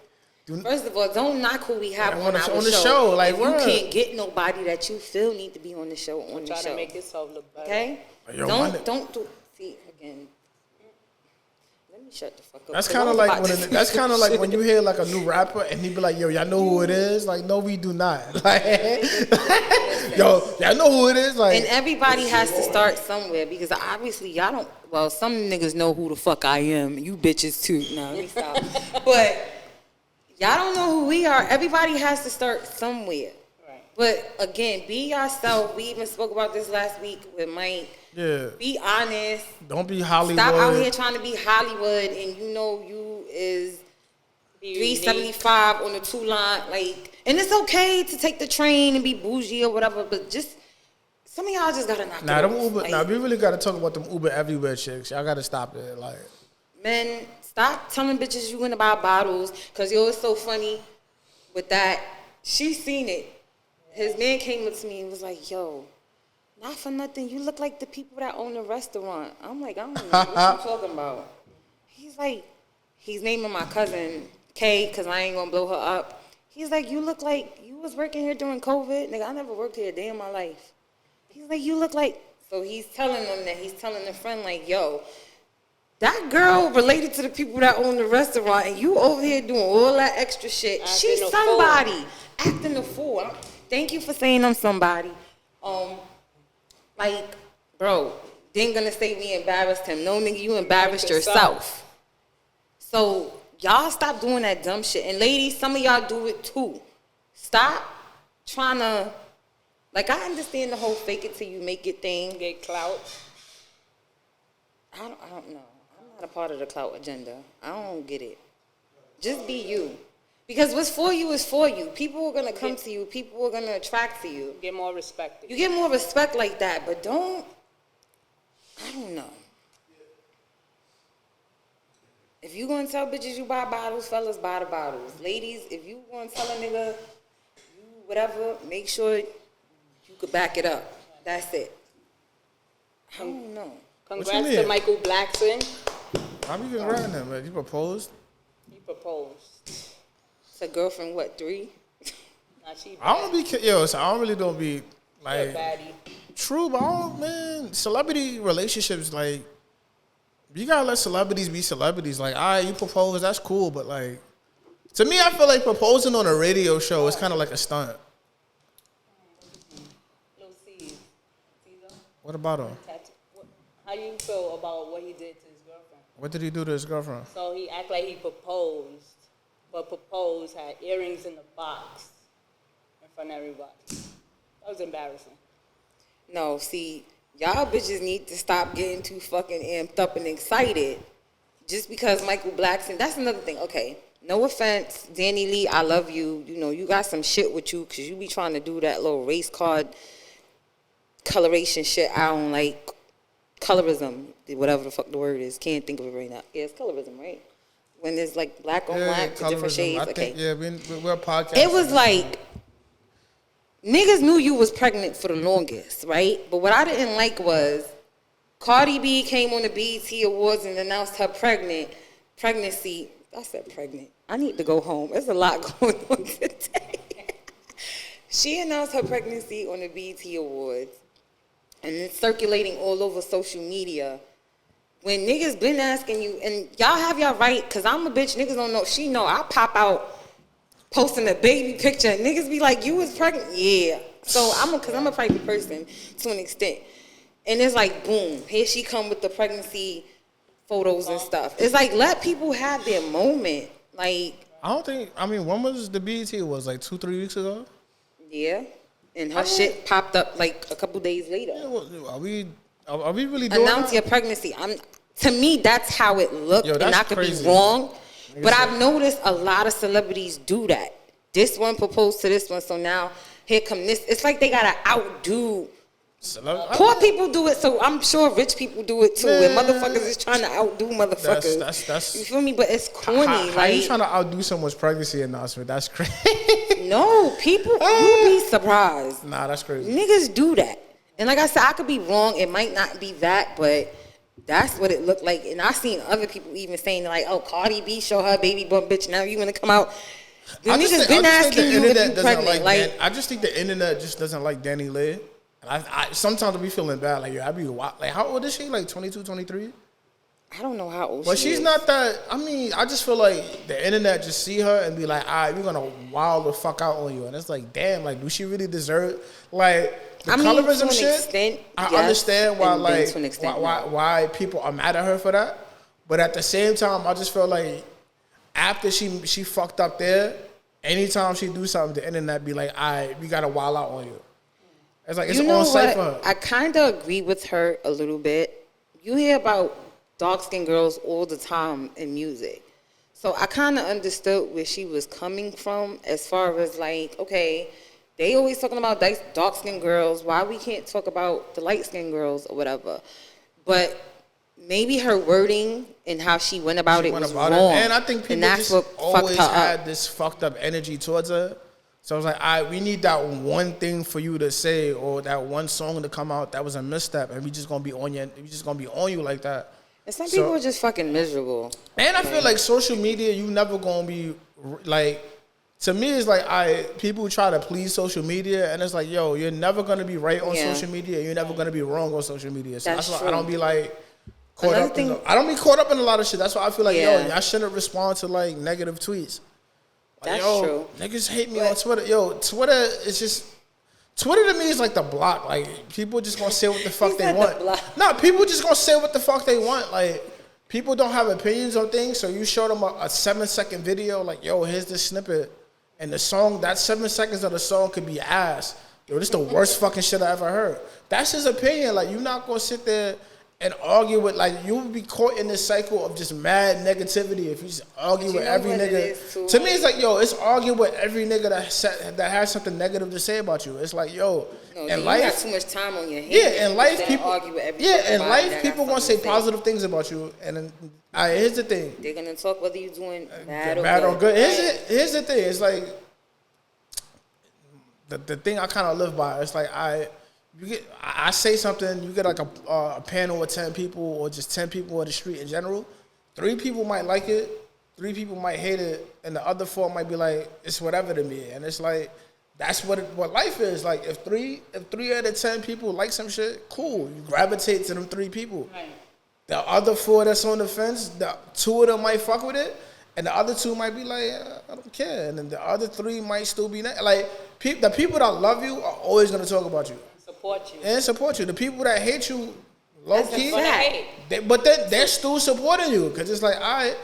First of all, don't knock who we have on
the
show.
show, like,
if you
word.
can't get nobody that you feel need to be on the show,
Try to make yourself look better.
Okay?
Yo, my nigga-
Don't do. See again. Let me shut the fuck up.
That's
'cause
kind
I
of
was
like
about
when
to-
that's kind of like when you hear like a new rapper and he be like, "Yo, y'all know who it is?" Like, no, we do not. Like, yo, y'all know who it is. Like,
And everybody has to start somewhere because obviously y'all don't. Well, some niggas know who the fuck I am. You bitches too. No, let me stop. But y'all don't know who we are. Everybody has to start somewhere.
Right.
But again, be yourself. We even spoke about this last week with Mike.
yeah,
Be honest.
don't be Hollywood.
Stop out here trying to be Hollywood and you know you is
Be
375 on the 2 line. Like, and it's okay to take the train and be bougie or whatever, but just some of y'all just gotta knock
Nah,
it
them
off.
Uber.
Like,
Nah, we really gotta talk about them Uber everywhere chicks. Y'all gotta stop it. Like,
men, stop telling bitches you gonna buy bottles, cause yo, it's so funny with that. She seen it. His man came up to me and was like, yo, not for nothing, you look like the people that own the restaurant. I'm like, I don't know what you talking about. He's like, he's naming my cousin Kay, cause I ain't gonna blow her up. He's like, you look like you was working here during COVID. Nigga, I never worked here a day in my life. He's like, you look like, so he's telling them that, he's telling a friend like, yo, that girl related to the people that own the restaurant and you over here doing all that extra shit.
Acting
She's
a
somebody. Acting a fool. Thank you for saying I'm somebody. Like, bro, they ain't gonna say we embarrassed him. No, nigga, you embarrassed yourself. So y'all stop doing that dumb shit. And ladies, some of y'all do it too. Stop trying to, like, I understand the whole fake it till you make it thing.
Get clout.
I don't know. I'm not a part of the clout agenda. I don't get it. Just be you. Because what's for you is for you. People are gonna come to you. People are gonna attract to you.
Get more respect.
You get more respect like that, but don't, I don't know. If you gonna tell bitches you buy bottles, fellas, buy the bottles. Ladies, if you gonna tell a nigga you whatever, make sure you could back it up. That's it. I don't know.
Congrats
mean?
to Michael Blackson.
I'm even writing them. Man, you proposed.
He proposed.
It's a girlfriend, what, 3?
Now she
I don't be so I don't really don't be
a
like
baddie.
true, but I don't, man. Celebrity relationships, like, you gotta let celebrities be celebrities. Like, all right, you propose, that's cool, but like, to me, I feel like proposing on a radio show is kind of like a stunt.
Little C's.
What about him?
How do you feel about what he did to his girlfriend?
What did he do to his girlfriend?
So he act like he proposed, but proposed had earrings in the box in front of everybody. That was embarrassing.
No, see, y'all bitches need to stop getting too fucking amped up and excited. Just because Michael Blackson, that's another thing. Okay, no offense, Danny Lee, I love you. You know, you got some shit with you because you be trying to do that little race card coloration shit. I don't like colorism, whatever the fuck the word is. Can't think of it right now. Yeah, it's colorism, right? When there's like black on black, different shades. Okay.
We're a podcast.
It was like, niggas knew you was pregnant for the longest, right? But what I didn't like was Cardi B came on the BET Awards and announced her pregnancy. I said pregnant. I need to go home. There's a lot going on today. She announced her pregnancy on the BET Awards, and it's circulating all over social media. When niggas been asking you, and y'all have y'all right, because I'm a bitch, niggas don't know. She know I pop out posting a baby picture, and niggas be like, you was pregnant? Yeah. So because I'm a private person to an extent. And it's like, boom, here she come with the pregnancy photos and stuff. It's like, let people have their moment. Like,
when was the BET? It was like 2-3 weeks ago?
Yeah. And her shit popped up like a couple days later.
Yeah, well, are we really doing
Announce your pregnancy. To me, that's how it looked, and I could be wrong. But I've noticed a lot of celebrities do that. This one proposed to this one, so now here come this. It's like they gotta outdo. Poor people do it, so I'm sure rich people do it too. And motherfuckers is trying to outdo motherfuckers.
That's
you feel me? But it's corny.
How you trying to outdo someone's pregnancy announcement? That's crazy.
No, people, you be surprised.
Nah, that's crazy.
Niggas do that. And like I said, I could be wrong. It might not be that, but that's what it looked like. And I seen other people even saying like, oh, Cardi B show her baby bump, bitch. Now you want to come out. The niggas been asking you if you pregnant.
I just think the internet just doesn't like Danny Lee. I sometimes I be feeling bad. Like, yo, I be like, how old is she? Like 22, 23?
I don't know how old
but
she is.
She's not that. I mean, I just feel like the internet just see her and be like, all right, we're gonna wild the fuck out on you. And it's like, damn, like, do she really deserve like the colorism shit?
Extent,
I understand why why people are mad at her for that. But at the same time, I just feel like after she fucked up there, anytime she do something, the internet be like, all right, we gotta wild out on you. It's like, it's on site for her.
I kind of agree with her a little bit. You hear about dark-skinned girls all the time in music. So I kind of understood where she was coming from as far as like, okay, they always talking about dark-skinned girls. Why we can't talk about the light-skinned girls or whatever? But maybe her wording and how she went about it was wrong.
And I think people just always had this fucked up energy towards her. So I was like, we need that one thing for you to say, or that one song to come out that was a misstep, and we just gonna be on you. We just gonna be on you like that.
And some people are just fucking miserable.
And I feel like social media, you never gonna be like. To me, it's like people try to please social media, and it's like, yo, you're never gonna be right on social media. You're never gonna be wrong on social media. So that's why I don't be like caught up. I don't be caught up in a lot of shit. That's why I feel like, yo, I shouldn't respond to like negative tweets. Like,
that's true.
Niggas hate me on Twitter. Yo, Twitter is just. Twitter to me is like the block. Like, people just gonna say what the fuck they want. No, people just gonna say what the fuck they want. Like, people don't have opinions on things, so you show them a 7-second video, like, yo, here's this snippet. And the song, that 7 seconds of the song could be ass. Yo, this is the worst fucking shit I ever heard. That's his opinion. Like, you're not gonna sit there and argue with, like, you will be caught in this cycle of just mad negativity if you just argue with every nigga. To me, it's like, yo, it's argue with every nigga that has something negative to say about you. It's like, yo, in life,
you got too much time on your hands.
Yeah, in life, people argue with every people gonna say positive things about you. And then, here's the thing.
They're gonna talk whether you're doing bad or good.
Here's the thing. It's like the thing I kind of live by. It's like I say something, you get like a panel of 10 people or just 10 people on the street in general. 3 people might like it, 3 people might hate it, and the other 4 might be like, it's whatever to me. And it's like, that's what life is. Like, if 3 out of 10 people like some shit, cool. You gravitate to them 3 people. Right. The other 4 that's on the fence, 2 of them might fuck with it, and the other 2 might be like, I don't care. And then the other 3 might still be like, the people that love you are always gonna talk about you. Support you. The people that hate you, low key, but they're still supporting you because it's like, all right,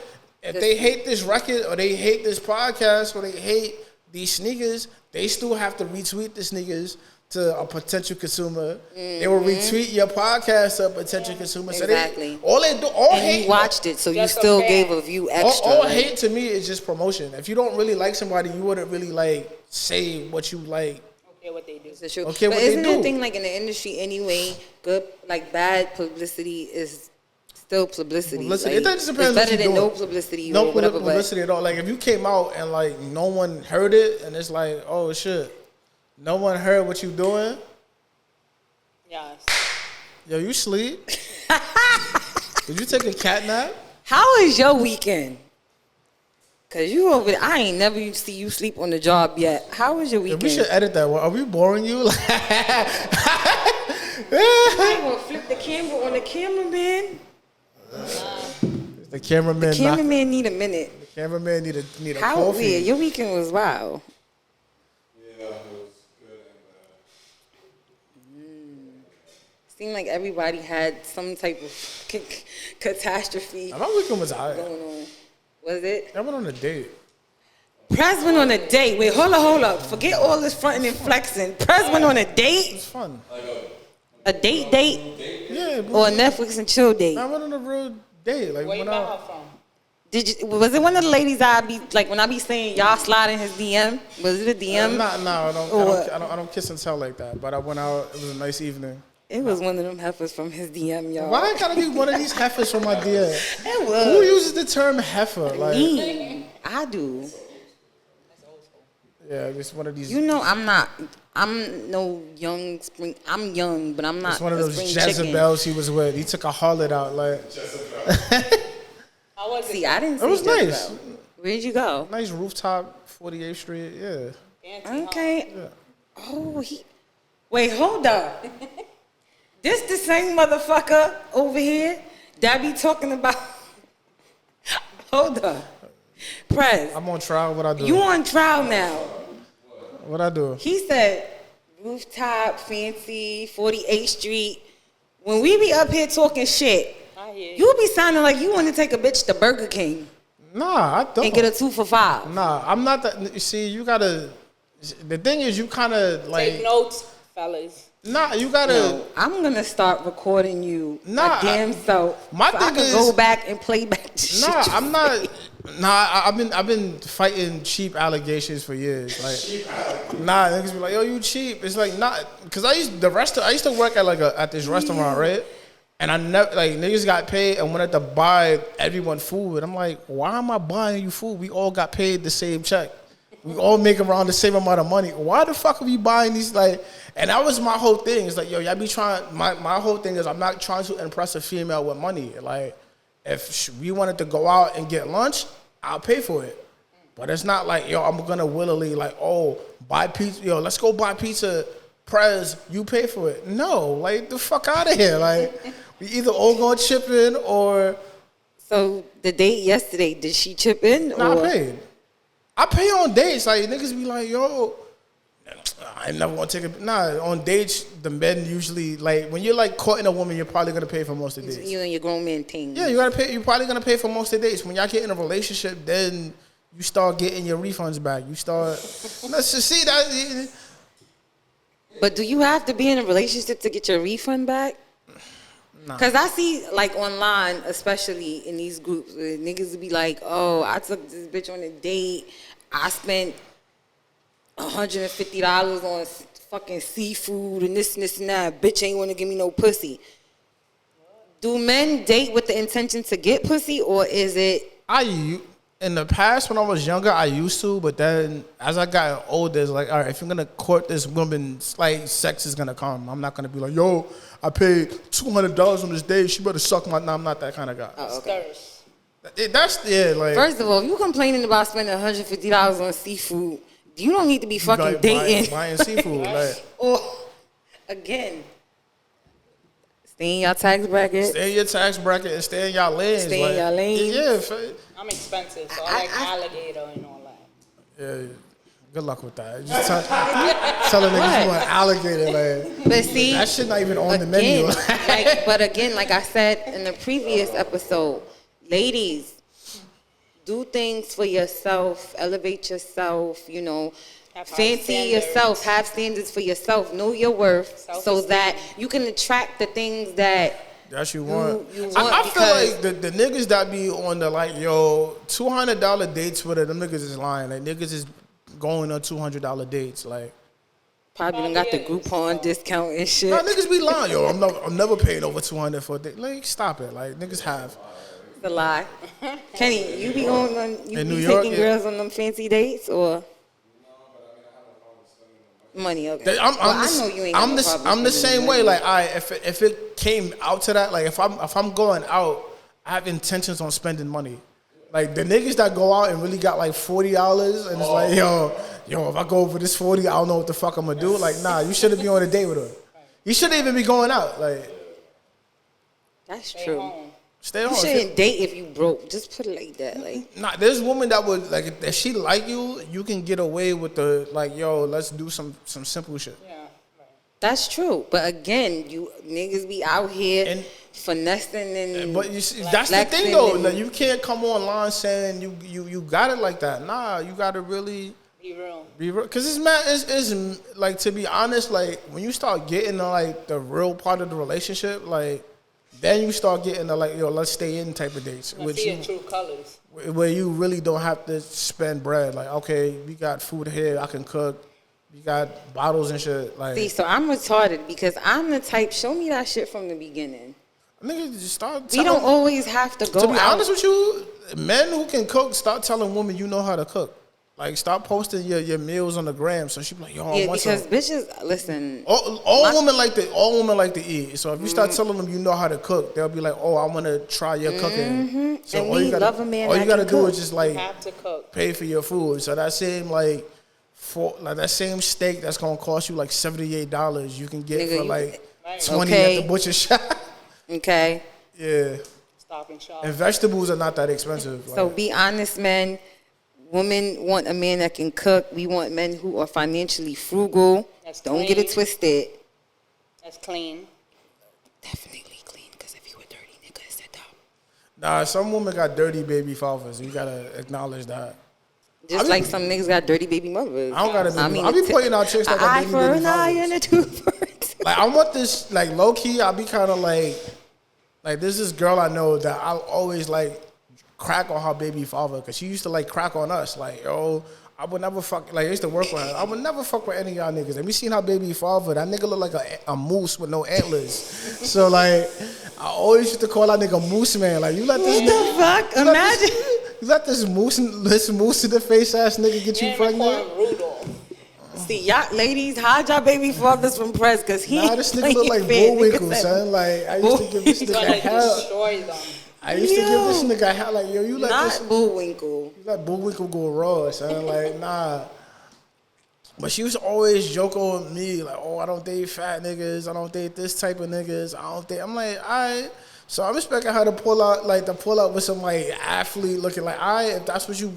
if they hate this record or they hate this podcast or they hate these sneakers, they still have to retweet the sneakers to a potential consumer. They will retweet your podcast to a potential consumer. So
Exactly.
all hate.
You watched it, so you
Just
still
a fan.
gave a view extra.
All hate to me is just promotion. If you don't really like somebody, you wouldn't really like say what you like.
Okay, what they do.
It's true.
Okay,
but
what they
isn't the
do.
thing like in the industry anyway? Good, like bad publicity is still publicity.
Publicity.
Like,
It just depends
it's
what
better
you're
than no
doing.
publicity
No
or whatever.
publicity at all. Like if you came out and like no one heard it, and it's like, oh shit, no one heard what you doing.
Yes.
Yo, you sleep? Did you take a cat nap?
How is your weekend? Cause you over there, I ain't never see you sleep on the job yet. How was your
Yeah,
weekend?
we should edit that one. Are we boring you?
I gonna flip the camera on the cameraman.
The cameraman.
The cameraman need a minute.
The cameraman need a
How
coffee.
weird. Your weekend was wild.
Yeah, it was good and bad.
Seemed like everybody had some type of catastrophe
My weekend was alright.
going on. Was it?
I went on a date.
Prez went on a date. Wait, hold up. Forget all this fronting and flexing. Prez went on a
It
date?
was fun.
A date?
Yeah, but
Or a Netflix and chill date?
I went on a real date. Like
Where you
when
met
I,
her from?
Was it one of the ladies I be like when I be saying y'all slide in his DM? Was it a DM?
no,
Or-
I don't kiss and tell like that. But I went out. It was a nice evening.
It was one of them heifers from his DM, y'all.
Why I gotta be one of these heifers from my DM?
It was.
Who uses the term heifer? Like,
Me. I do.
yeah, it's one of these.
You know I'm not. I'm no young spring. I'm young, but I'm not.
It's one of
a
those
spring chicken.
Jezebels he was with. He took a harlot out. Like,
How was
See,
it?
I didn't.
it was
see
nice.
Jezebel. Where'd you go?
Nice rooftop, 48th Street. Yeah.
Fancy, huh?
Okay. Oh, wait, hold up. This the same motherfucker over here that be talking about. Hold up, Prez.
I'm on trial. What I do?
You on trial now?
What I do?
He said rooftop, fancy, 48th Street. When we be up here talking shit,
I hear
you be sounding like you want to take a bitch to Burger King
Nah, I don't.
and get a 2 for $5.
Nah, I'm not that. You see, you gotta. The thing is, you kind of like.
Take notes, fellas.
Nah, you gotta.
No, I'm gonna start recording you.
Nah,
my damn self.
my
so I
thing
can
is-
go back and play back the shit.
Nah,
you
I'm
say.
not. Nah, I've been fighting cheap allegations for years. Like, nah, niggas be like, yo, you cheap. It's like not because I used to work at at this restaurant, right? And I never like niggas got paid and wanted to buy everyone food. I'm like, why am I buying you food? We all got paid the same check. We all make around the same amount of money. Why the fuck are we buying these like? And that was my whole thing. It's like, yo, y'all be trying. My whole thing is I'm not trying to impress a female with money. Like, if we wanted to go out and get lunch, I'll pay for it. But it's not like, yo, I'm gonna willingly like, oh, buy pizza. Yo, let's go buy pizza. Prez, you pay for it. No, like the fuck out of here. Like, we either all gonna chip in or.
So the date yesterday, did she chip in?
Nah,
or?
I paid. I pay on dates. Like niggas be like, yo, I ain't never gonna take it. Nah, on dates, the men usually like when you're like courting a woman, you're probably gonna pay for most of the dates.
You and your grown man thing.
Yeah, you gotta pay. You're probably gonna pay for most of the dates. When y'all get in a relationship, then you start getting your refunds back. You start. Let's just see that.
But do you have to be in a relationship to get your refund back?
Nah.
Cause I see like online, especially in these groups, where niggas be like, "Oh, I took this bitch on a date. I spent $150 on fucking seafood and this and that. Bitch ain't want to give me no pussy." Do men date with the intention to get pussy, or is it?
In the past when I was younger, I used to, but then as I got older, it's like, all right, if you're gonna court this woman, like sex is gonna come. I'm not gonna be like, yo, I paid $200 on this date. She better suck my. No, I'm not that kind of guy.
Oh, okay.
Stars.
Like.
First of all, if you complaining about spending $150 on seafood, you don't need to be fucking
like,
dating.
buying seafood. Like,
Or again, stay in your tax bracket.
stay in your tax bracket and stay in y'all lanes.
Stay in y'all lanes.
Yeah,
I'm expensive, so I like alligator and all that.
yeah. Good luck with that. Just telling niggas you want alligator. Like,
But see,
that shit not even on the menu.
like I said in the previous episode, ladies, do things for yourself, elevate yourself, you know,
Have high
fancy
standards.
yourself, have standards for yourself, know your worth, so
Self-esteem.
that you can attract the things that
That you want.
you want.
I feel
because
like the niggas that be on the like, yo, $200 dates with it, them niggas is lying. Like niggas is going on $200 dates. Like,
probably done got the Groupon discount and shit.
nah, niggas be lying, yo. I'm never paying over 200 for a date. Like, stop it. Like, niggas have.
It's a lie. Kenny, you be on you
In
be
New York,
taking
yeah.
girls on them fancy dates or money? Okay.
I know you ain't. I'm the same way. Like, if it came out to that, like if I'm going out, I have intentions on spending money. Like the niggas that go out and really got like $40 and it's like, yo, if I go over this 40, I don't know what the fuck I'm gonna do. Like, nah, you shouldn't be on a date with her. You shouldn't even be going out. Like,
That's
Stay
true.
home.
stay
You
home.
shouldn't date if you broke. Just put it like that. Like,
Nah, there's women that would like if she like you, you can get away with the like, yo, let's do some simple shit.
Yeah. Right.
that's true. But again, you niggas be out here
And-
finessing and
But you see, that's the thing
flexing
though.
and-
Like, you can't come online saying you got it like that. Nah, you gotta really
Be real.
be real. Cause it's mad. It's like, to be honest, like when you start getting to like the real part of the relationship, like then you start getting to like, yo, let's stay in type of dates,
I
which
see
you,
your true colors.
where you really don't have to spend bread. Like, okay, we got food here, I can cook. We got bottles and shit. Like,
See, so I'm retarded because I'm the type. Show me that shit from the beginning.
nigga, just start.
We don't always have to go
To be
out.
honest with you, men who can cook, start telling women you know how to cook. Like, stop posting your meals on the gram. So she be like, yo, I
Yeah,
want
because
some.
bitches, listen.
All women like to eat. So if you start telling them you know how to cook, they'll be like, oh, I want to try your cooking. So
And
all
we
you gotta,
love a man
all you
that
gotta
can
do
cook.
is just like
You have to cook.
pay for your food. So that same that same steak that's gonna cost you like $78, you can get
Nigga,
for
you-
like
Right.
20
Okay.
at the butcher shop.
Okay.
Yeah.
Stop and shop.
And vegetables are not that expensive.
So
Like,
be honest, men. Women want a man that can cook. We want men who are financially frugal.
That's
Don't get it
clean.
twisted.
That's clean.
Definitely clean, because if you a dirty nigga, it's a top.
nah, some women got dirty baby fathers. You gotta acknowledge that.
Just like some niggas got dirty baby mothers.
I don't got a baby. I
a
be
t-
pointing out chicks that
an
got
eye
baby
for
baby
an eye
fathers.
and a tooth for a tooth.
Like, I want this, like, low key, I be kind of like there's this girl I know that I'll always like crack on her baby father because she used to like crack on us. Like, yo, I would never fuck, like, I used to work with her. I would never fuck with any of y'all niggas. And we seen her baby father, that nigga look like a moose with no antlers. So, like, I always used to call that nigga Moose Man. Like, you let this
What the fuck? Imagine.
You let this moose in the face ass nigga get you
Yeah, we call
pregnant?
him Rudolph.
See, y'all ladies, hide y'all baby fathers from Prez, because he
Nah, this nigga look like Bullwinkle, son. Like, I used to give this
He's
nigga
gonna
hell.
destroy them.
I used to give this nigga hell. Like, yo, you let
Not
this.
Bullwinkle.
You let Bullwinkle go raw, son. Like, nah. But she was always joking with me, like, oh, I don't date fat niggas. I don't date this type of niggas. I don't date. I'm like, all right. So I'm expecting her to pull up with some like athlete looking, like, all right, if that's what you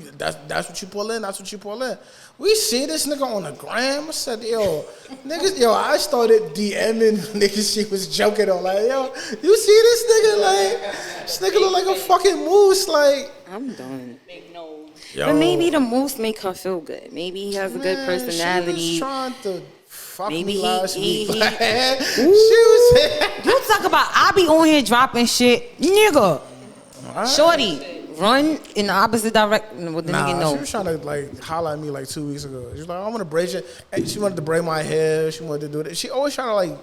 pull in, that's what you pull in. We see this nigga on the gram. I said, yo, niggas, yo, I started DMing niggas she was joking on, like, yo, you see this nigga, like, this nigga look like a fucking moose, like.
I'm done.
Big nose.
Yo,
But maybe the moose make her feel good. Maybe he has a good
man,
personality.
She was trying to fuck
Maybe
me
he-
last
he-
week.
he-
man. She was.
You talk about I be on here dropping shit, nigga. Shorty, run in the opposite direction. What the nigga
Nah,
know?
she was trying to like holler at me like 2 weeks ago. She was like, I want to braid your. And she wanted to braid my hair. She wanted to do that. She always trying to like.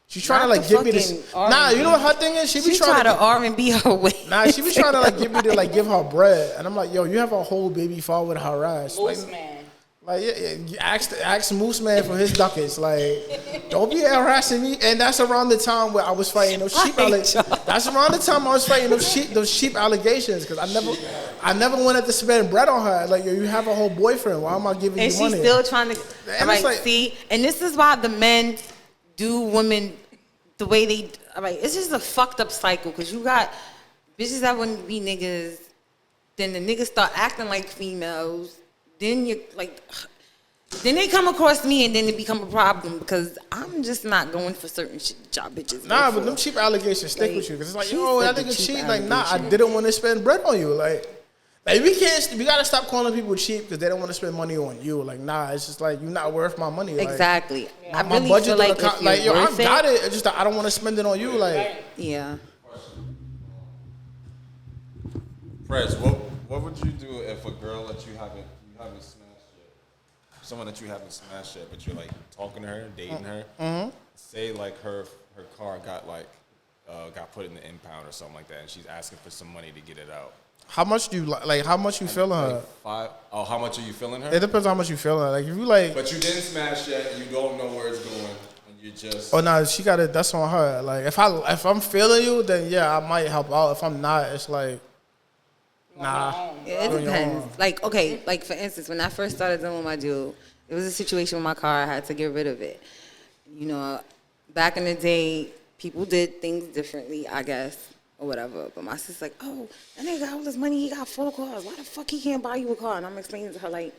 She's trying
Not
to like
the
give me this.
fucking
Nah,
R&B.
you know what her thing is? She be
She
trying
try to R&B her way.
Nah, she be trying to like get me to like give her bread, and I'm like, yo, you have a whole baby father with her ass.
Moose
Like,
man.
like yeah, you ask Moose Man for his ducats. Like, don't be harassing me. And that's around the time where I was fighting those sheep. That's around the time I was fighting those sheep allegations because I never wanted to spend bread on her. Like, yo, you have a whole boyfriend. Why am I giving
And
you
she's
money?
still trying to.
And
Like,
it's like-
see, and this is why the men do women the way they. Like, it's just a fucked up cycle because you got bitches that wouldn't be niggas. Then the niggas start acting like females. Then you like. Then they come across me and then it become a problem because I'm just not going for certain shit y'all bitches.
Nah,
go
but
for.
them cheap allegations stick
Like,
with you because it's like,
she
yo, that
said the
nigga
cheap
cheat. Like, nah, I
allegation.
didn't want to spend bread on you. Like Like we gotta stop calling people cheap because they don't want to spend money on you. Like, nah, it's just like you're not worth my money. Like,
Exactly. I
my
really
budget
feel like
don't
if you're
yo, I
worth
got
it,
it. It's just that I don't want to spend it on you. Like,
yeah.
Prez, what would you do if a girl that you haven't smashed yet, someone that you haven't smashed yet, but you're like talking to her, dating her, say like her car got like got put in the impound or something like that, and she's asking for some money to get it out.
how much do you like? How much you feeling her?
How much are you feeling her?
It depends on how much you feeling her. Like if you like,
But you didn't smash yet, and you don't know where it's going, and you just.
oh no, she got it. That's on her. Like if I'm feeling you, then yeah, I might help out. If I'm not, it's like, nah.
It
On your
depends.
own.
Like, okay, like for instance, when I first started dealing with my dude, it was a situation with my car. I had to get rid of it. You know, back in the day, people did things differently, I guess, or whatever. But my sister's like, oh, that nigga got all this money. He got 4 cars. Why the fuck he can't buy you a car? And I'm explaining to her, like,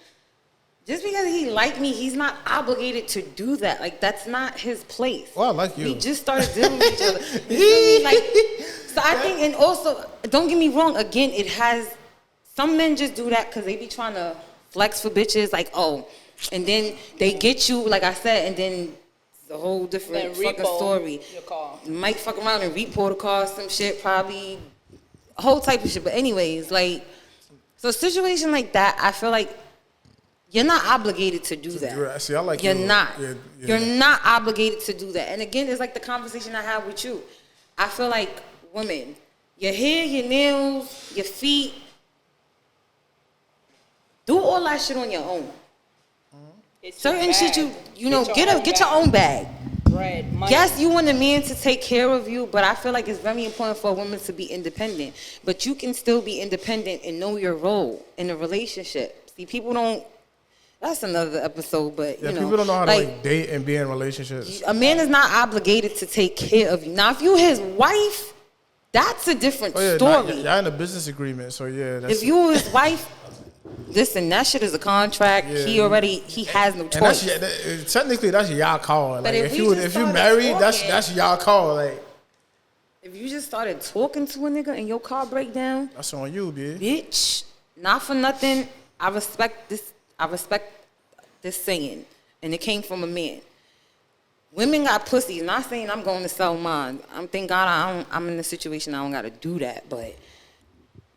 just because he liked me, he's not obligated to do that. Like, that's not his place.
Well, I like you.
We just started dealing with each other. You feel me? Like, so I think, and also, don't get me wrong, again, it has, some men just do that because they be trying to flex for bitches, like, oh, and then they get you, like I said, and then it's a whole different
Then
fucking
repo
story.
your car.
You might fuck around and repo the car, some shit, probably, a whole type of shit. But anyways, like, so a situation like that, I feel like you're not obligated to do that.
See, I like
You're
you.
not.
Yeah.
You're not obligated to do that. And again, it's like the conversation I had with you. I feel like women, your hair, your nails, your feet, do all that shit on your own. Certain shit you know, get your own bag.
Bread, money.
Yes, you want a man to take care of you, but I feel like it's very important for a woman to be independent. But you can still be independent and know your role in a relationship. See, people don't. That's another episode, but
Yeah,
you know,
people don't know how to like date and be in relationships.
a man is not obligated to take care of you. Now, if you his wife, that's a different
Oh yeah,
story.
y'all in a business agreement, so yeah. That's
If you his wife, listen, that shit is a contract.
Yeah.
he has no
and that's
choice.
technically that's y'all call. Like
But if
if
we
you
just
if you
started
married,
talking-
that's y'all call. Like
If you just started talking to a nigga and your car break down,
that's on you, bitch.
bitch, not for nothing. I respect this saying, and it came from a man. Women got pussies. Not saying I'm going to sell mine. Thank God I'm in a situation I don't got to do that. But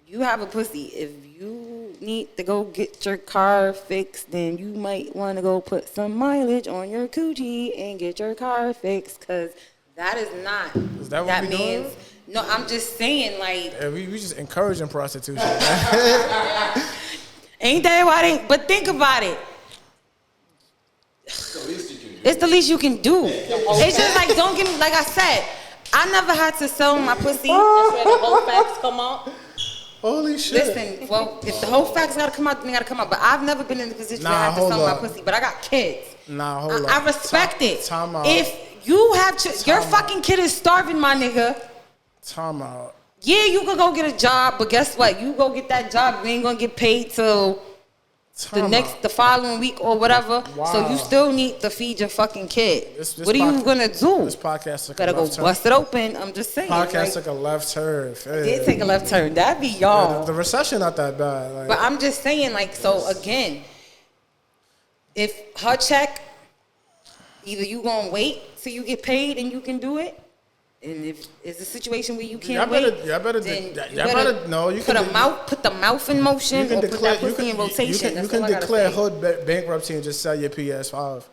you have a pussy. If you need to go get your car fixed, then you might want to go put some mileage on your coochie and get your car fixed, because that is not
Is that what we doing?
man's. No, I'm just saying, like,
Yeah, we just encouraging prostitution.
ain't that why they? But think about it. It's the least you can do. It's just like, don't give me, like I said, I never had to sell my pussy.
That's where the whole facts come out.
Holy shit.
Listen, well, if the whole facts gotta come out, then they gotta come out. But I've never been in the position where I
Nah,
had to
hold
sell my
up.
pussy. But I got kids.
Nah, hold up.
I respect it.
Time out.
If you have your fucking kid is starving, my nigga.
Time out.
Yeah, you could go get a job, but guess what? You go get that job, you ain't gonna get paid till
Time out.
the following week or whatever.
Wow.
So you still need to feed your fucking kid.
This
What are you gonna do?
This podcast took
Gotta
a
go
left turn.
bust it open. I'm just saying.
Podcast
like,
took a left turn.
did take a left turn. That'd be y'all.
The recession not that bad. Like,
But I'm just saying, like, so again, if her check, either you gonna wait till you get paid and you can do it, and if it's a situation where you can't wait,
no, you
put
can
put the mouth in motion, or put that pussy in rotation.
You
That's
can
all I gotta
declare
say.
hood bankruptcy and just sell your PS5.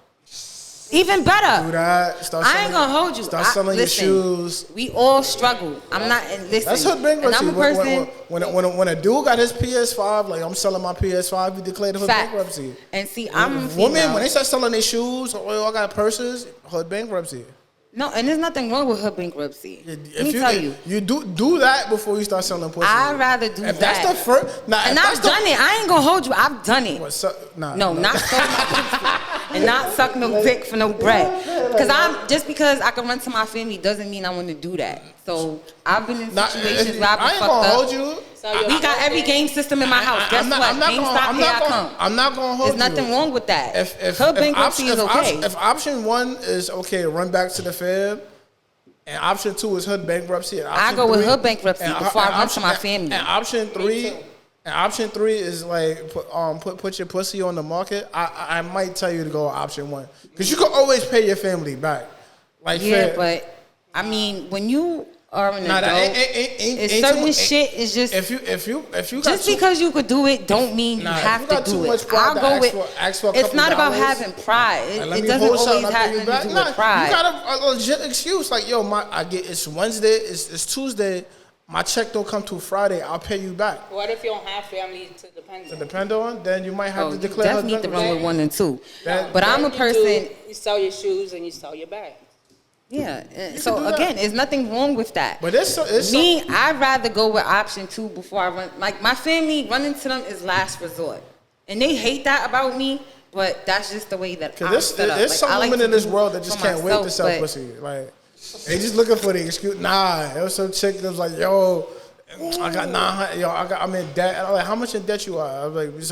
Even better.
Do that. Start
I
selling,
ain't gonna hold you.
Start selling
listen,
your shoes.
We all struggle. I'm not, and listen.
That's hood bankruptcy.
And I'm a person.
When a dude got his PS5, like I'm selling my PS5, he declared hood
Fact.
bankruptcy.
And see, I'm
Women,
female.
when they start selling their shoes, oh, I got purses, hood bankruptcy.
No, and there's nothing wrong with her bankruptcy. Let me tell you.
You do that before you start selling pussy.
I'd rather do
if
that.
that's the first, nah,
And
if
I've
that's
done it. I ain't gonna hold you. I've done it.
What, nah,
No, not suck my pussy and not suck no dick for no bread. Because because I can run to my family doesn't mean I want to do that. So I've been in situations where I've been
I ain't
fucked
gonna
up.
hold you.
We got every game system in my house. Guess what? GameStop, here I come.
I'm not gonna hold
There's
you.
nothing wrong with that.
If
Her bankruptcy is okay.
If option one is okay, run back to the fam, and option two is hood bankruptcy. And
I
option
go with
three-
hood bankruptcy
and-
before
and
I run to my
option-
family.
And option three, And option 3 is like put your pussy on the market. I might tell you to go with option 1 because you can always pay your family back. Like
yeah, but I mean, when you are an adult, it's certain shit is just
if you got
just because you could do it, don't mean you have to do it. I'll go with. It's not about having pride. It doesn't always have to do with pride.
You got a legit excuse like, yo, it's Wednesday, it's Tuesday. My check don't come till Friday. I'll pay you back.
What if you don't have family to depend on?
Then you might have to declare.
You definitely need to run with 1 and 2. But I'm a
You
person.
You sell your shoes and you sell your bags.
Yeah. So again, there's nothing wrong with that.
But it's
me. I'd rather go with option 2 before I run. Like my family, running to them is last resort, and they hate that about me. But that's just the way that I'm set up.
There's some women in this world that just can't wait to sell pussy. Like. They just looking for the excuse. Nah, it was some chick that was like, yo, I got 900. Yo, I'm in debt. And I'm like, how much in debt you are? I was like, it's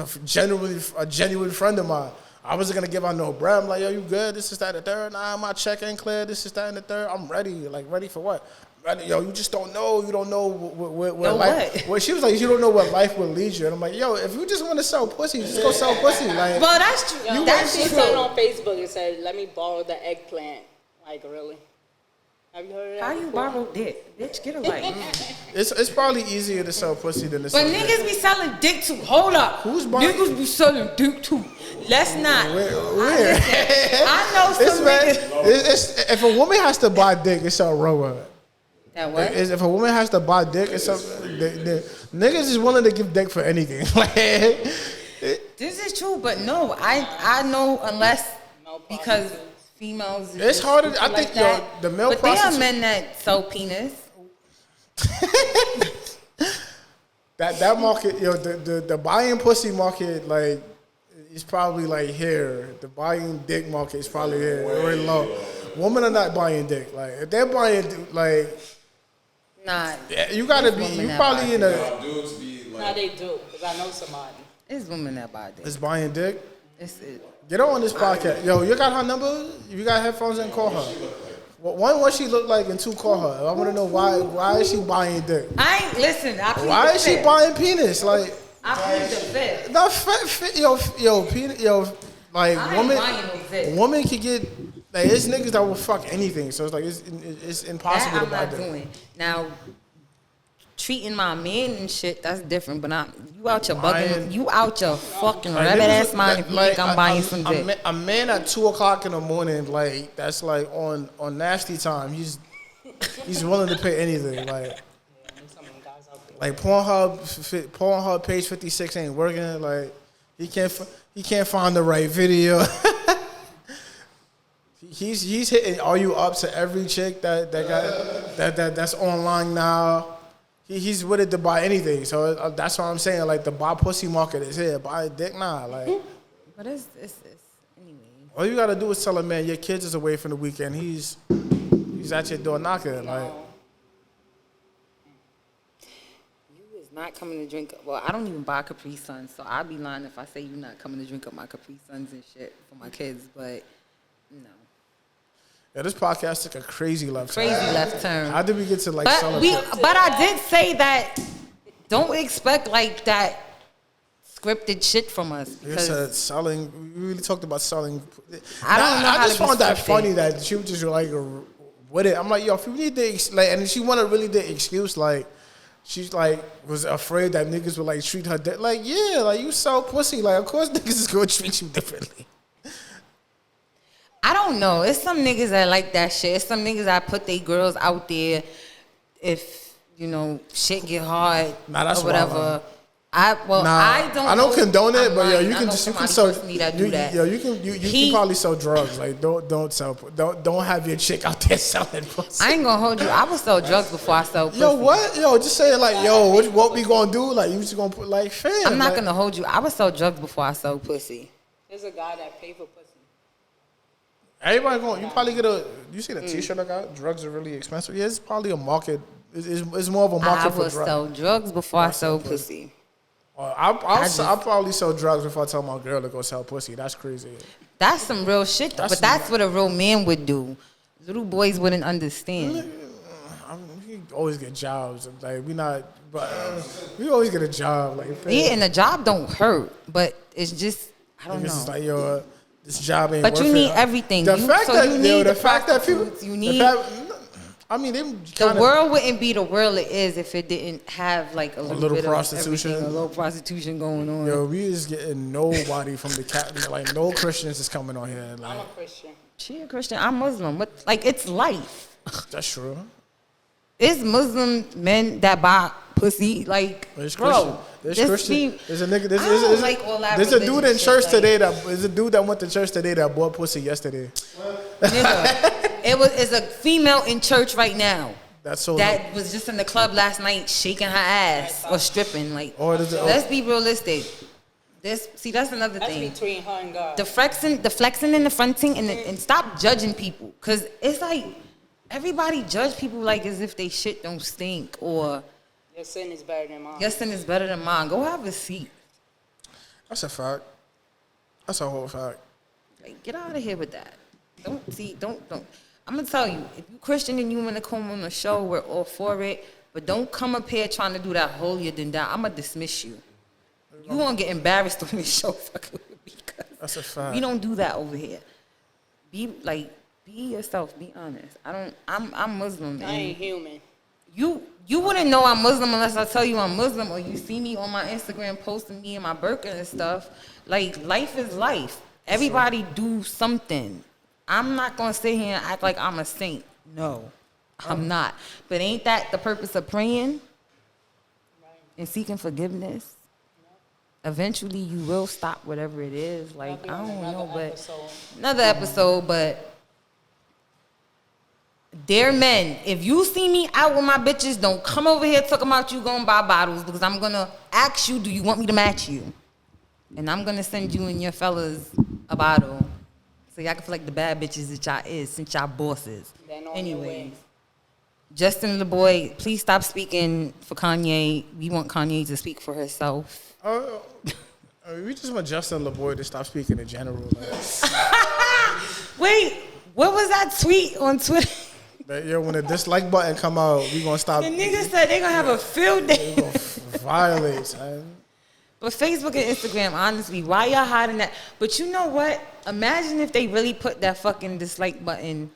a genuine friend of mine. I wasn't gonna give out no bread. I'm like, yo, you good? This is that and the third. Nah, my check ain't clear. This is that and the third. I'm ready. Like, ready for what? Ready, yo, you just don't know. You don't know what life. Well, she was like, you don't know what life will lead you. And I'm like, yo, if you just want to sell pussy, just go sell pussy. Like,
well, that's true.
Yo,
That's
she
true.
said on Facebook. It said, let me borrow the eggplant. Like, really? Have you heard of that?
How you borrow dick? Bitch, get it right.
it's probably easier to sell pussy than to sell
But niggas be selling dick too. Hold up.
Who's buying?
Niggas be selling dick too. Let's not.
Where?
I know some niggas.
If a woman has to buy dick, it's a rower.
That what?
If a woman has to buy dick, it's niggas is willing to give dick for anything.
This is true, but no, I know unless because females.
It's harder. I think the male
but
prostitute.
there are men that sell penis.
that market, the buying pussy market, like, is probably like here. The buying dick market is probably here, very low. Women are not buying dick. Like, if they're buying, like,
Nah.
you gotta be. You probably in a.
Dudes be like,
No, they do, because I know somebody.
It's women that buy dick.
Is buying dick.
It.
Get her on this podcast. Yo, you got her number? If you got headphones, then call her. One, what she look like, and 2, call her. I want to know why is she buying dick?
I ain't listen.
Why is she buying penis? Like,
I plead the fifth.
no, penis, like, woman can get, like, it's niggas that will fuck anything. So it's like, it's impossible
That
to buy
I'm not
dick.
doing. Now, treating my man and shit, that's different. But you out your bugging, you out your fucking rabbit ass mind if you think I'm buying some dick.
A man at 2:00 in the morning, like, that's like on nasty time. He's willing to pay anything. Like Pornhub page 56 ain't working. Like, he can't find the right video. He's hitting all you up to every chick that's online now. He's with it to buy anything. So that's what I'm saying. Like, the buy pussy market is here. Buy a dick, nah. Like,
But it's anyway.
all you gotta do is tell a man your kids is away from the weekend. He's at your door knocking. Like,
You is not coming to drink. Well, I don't even buy Capri Suns, so I'd be lying if I say you're not coming to drink up my Capri Suns and shit for my kids. But no.
yeah, this podcast took a crazy left turn.
Left turn.
How did we get to, like,
But
selling?
but I did say that don't expect like that scripted shit from us.
You said selling. We really talked about selling.
I don't know
I
how
just
to be
found that
scripted.
funny that she was just like with it. I'm like, yo, if you need the like, and she wanted really the excuse, like, she's like was afraid that niggas would like treat her like, yeah, like, you sell pussy, like, of course niggas is gonna treat you differently.
I don't know. It's some niggas that like that shit. It's some niggas that put their girls out there if, shit get hard
Nah, that's
or whatever.
wild.
I don't
condone it, but yo, you
I
can
know
just
somebody
sell.
personally that do that.
Yo, you can probably sell drugs. Like, don't have your chick out there selling pussy.
I ain't gonna hold you. I would sell drugs before I sell pussy.
Yo, what? Yo, just say it like, yo, what we gonna do? Like, you just gonna put, like, fam.
I'm not
like,
gonna hold you. I would sell drugs before I sell pussy.
There's a guy that paid for pussy.
Everybody going. You probably get you see the T-shirt I got? Drugs are really expensive. Yeah, it's probably a market. It's more of a market
I
for
would
drugs.
sell drugs before I sell pussy.
I'll probably sell drugs before I tell my girl to go sell pussy. That's crazy.
That's some real shit, but that's what a real man would do. Little boys wouldn't understand.
You we always get jobs. Like we not, but we always get a job. Like
Yeah, and the job don't hurt, but it's just I don't know.
It's just like yo, this job ain't.
But
worth
you need
it.
everything.
The fact
so
that
you need
the fact that people,
prostitutes, you need.
I mean,
The world wouldn't be the world it is if it didn't have like a little bit
prostitution,
of a little prostitution going on.
Yo, we is getting nobody from the cat. Like no Christians is coming on here. Like,
I'm a Christian.
She a Christian. I'm Muslim. What? Like it's life.
That's true.
It's Muslim men that buy pussy. Like
There's
bro,
Christian. There's Christian. There's a nigga. There's a dude in church today that is a dude that went to church today that bought pussy yesterday.
Nigga, it's a female in church right now.
That's so.
That was just in the club last night shaking her ass or stripping. Like, let's be realistic. That's another thing.
That's between her and God.
The flexing and the fronting and stop judging people. Cause it's like everybody judge people like as if they shit don't stink or
your sin is better than mine.
your sin is better than mine. Go have a seat.
That's a fact. That's a whole fact.
Like, get out of here with that. Don't. I'm gonna tell you, if you Christian and you wanna come on the show, we're all for it. But don't come up here trying to do that holier than thou. I'm gonna dismiss you. You gonna get embarrassed on this show, fucking with me.
That's a fact.
We don't do that over here. Be yourself. Be honest. I'm Muslim.
I ain't human.
You wouldn't know I'm Muslim unless I tell you I'm Muslim or you see me on my Instagram posting me and my burqa and stuff. Like, life is life. Everybody do something. I'm not going to sit here and act like I'm a saint. No, I'm not. But ain't that the purpose of praying and seeking forgiveness? Eventually, you will stop whatever it is. Like, I don't know, but another episode, but dear men, if you see me out with my bitches, don't come over here talking about you going to buy bottles because I'm going to ask you, do you want me to match you? And I'm going to send you and your fellas a bottle so y'all can feel like the bad bitches that y'all is since y'all bosses. Anyways, Justin LABoy, please stop speaking for Kanye. We want Kanye to speak for herself.
We just want Justin LABoy to stop speaking in general. Like.
Wait, what was that tweet on Twitter?
Yo, when the dislike button come out, we gonna stop.
The niggas said they gonna have a field day.
We gonna violate, son.
But Facebook and Instagram, honestly, why y'all hiding that? But you know what? Imagine if they really put that fucking dislike button.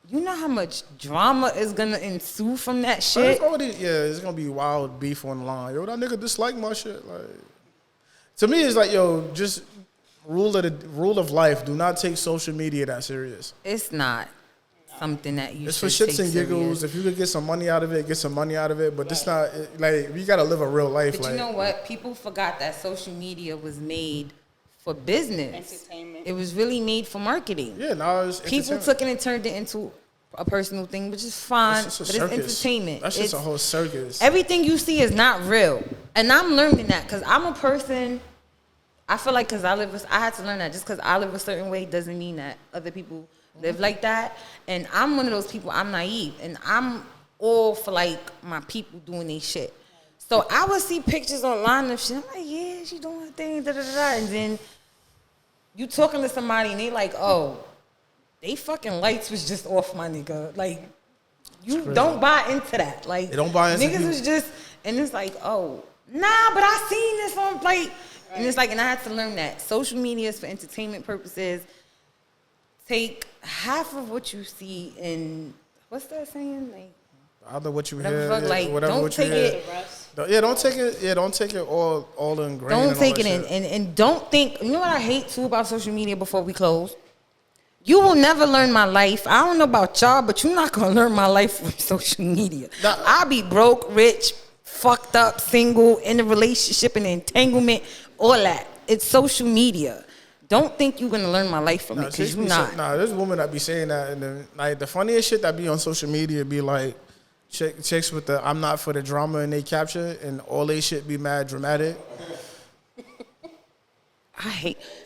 You know how much drama is gonna ensue from that shit?
It's gonna be wild beef online. Yo, that nigga dislike my shit. Like, to me, it's like, yo, just rule of life. Do not take social media that serious.
It's not something that you.
It's
should
for shits
take
and giggles.
serious.
If you could get some money out of it, get some money out of it. But it's not like we gotta live a real life.
But
like,
you know what? People forgot that social media was made for business.
Entertainment.
It was really made for marketing.
Yeah, now it's
People took it and turned it into a personal thing, which is fine.
It's
But
just a circus.
it's entertainment.
That's just a whole circus.
Everything you see is not real, and I'm learning that because I'm a person. I feel like I had to learn that just because I live a certain way doesn't mean that other people live like that. And I'm one of those people. I'm naive, and I'm all for like my people doing their shit. So I would see pictures online of shit. I'm like, yeah, she doing her thing, da da da. And then you talking to somebody, and they like, oh, they fucking lights was just off, my nigga. Like, you don't buy into that. Like,
they don't buy into
niggas was just, and it's like, oh, nah, but I seen this on like. And it's like, and I had to learn that social media is for entertainment purposes. Take half of what you see and what's that saying? Like,
either what you
whatever
hear,
fuck, like,
whatever
don't
what you
take
hear.
it.
Yeah, don't take it. Yeah, don't take it all in grain.
Don't
and
take
all
it
that
in,
shit.
and don't think. You know what I hate too about social media? Before we close, you will never learn my life. I don't know about y'all, but you're not gonna learn my life from social media. I'll be broke, rich, fucked up, single, in a relationship, in an entanglement, all that. It's social media. Don't think you're gonna learn my life from it, because you're not.
There's women that be saying that, and then, like the funniest shit that be on social media be like chicks with the "I'm not for the drama" and they capture, and all they shit be mad dramatic.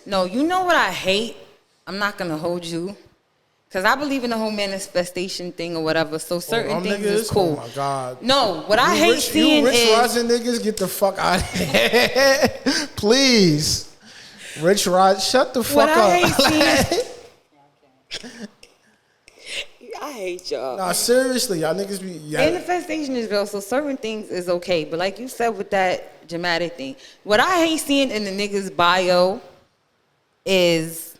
You know what I hate? I'm not gonna hold you, because I believe in the whole manifestation thing or whatever. So certain things is cool.
Oh my God.
No, what I hate seeing
you rich
is
rising niggas, get the fuck out of here, please. Rich Rod, shut the fuck
what
up.
I hate seeing.
I hate y'all.
Nah, seriously, y'all niggas be.
Manifestation is real, so certain things is okay. But like you said with that dramatic thing, what I hate seeing in the niggas' bio is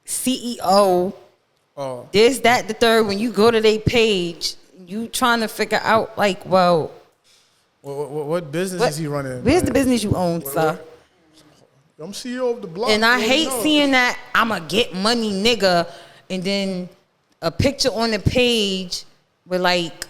CEO, this, that, the third. When you go to their page, you trying to figure out like, well,
what business is he running?
Where's the business you own, sir?
I'm CEO of the block.
And I hate seeing that I'ma get money, nigga, and then a picture on the page with like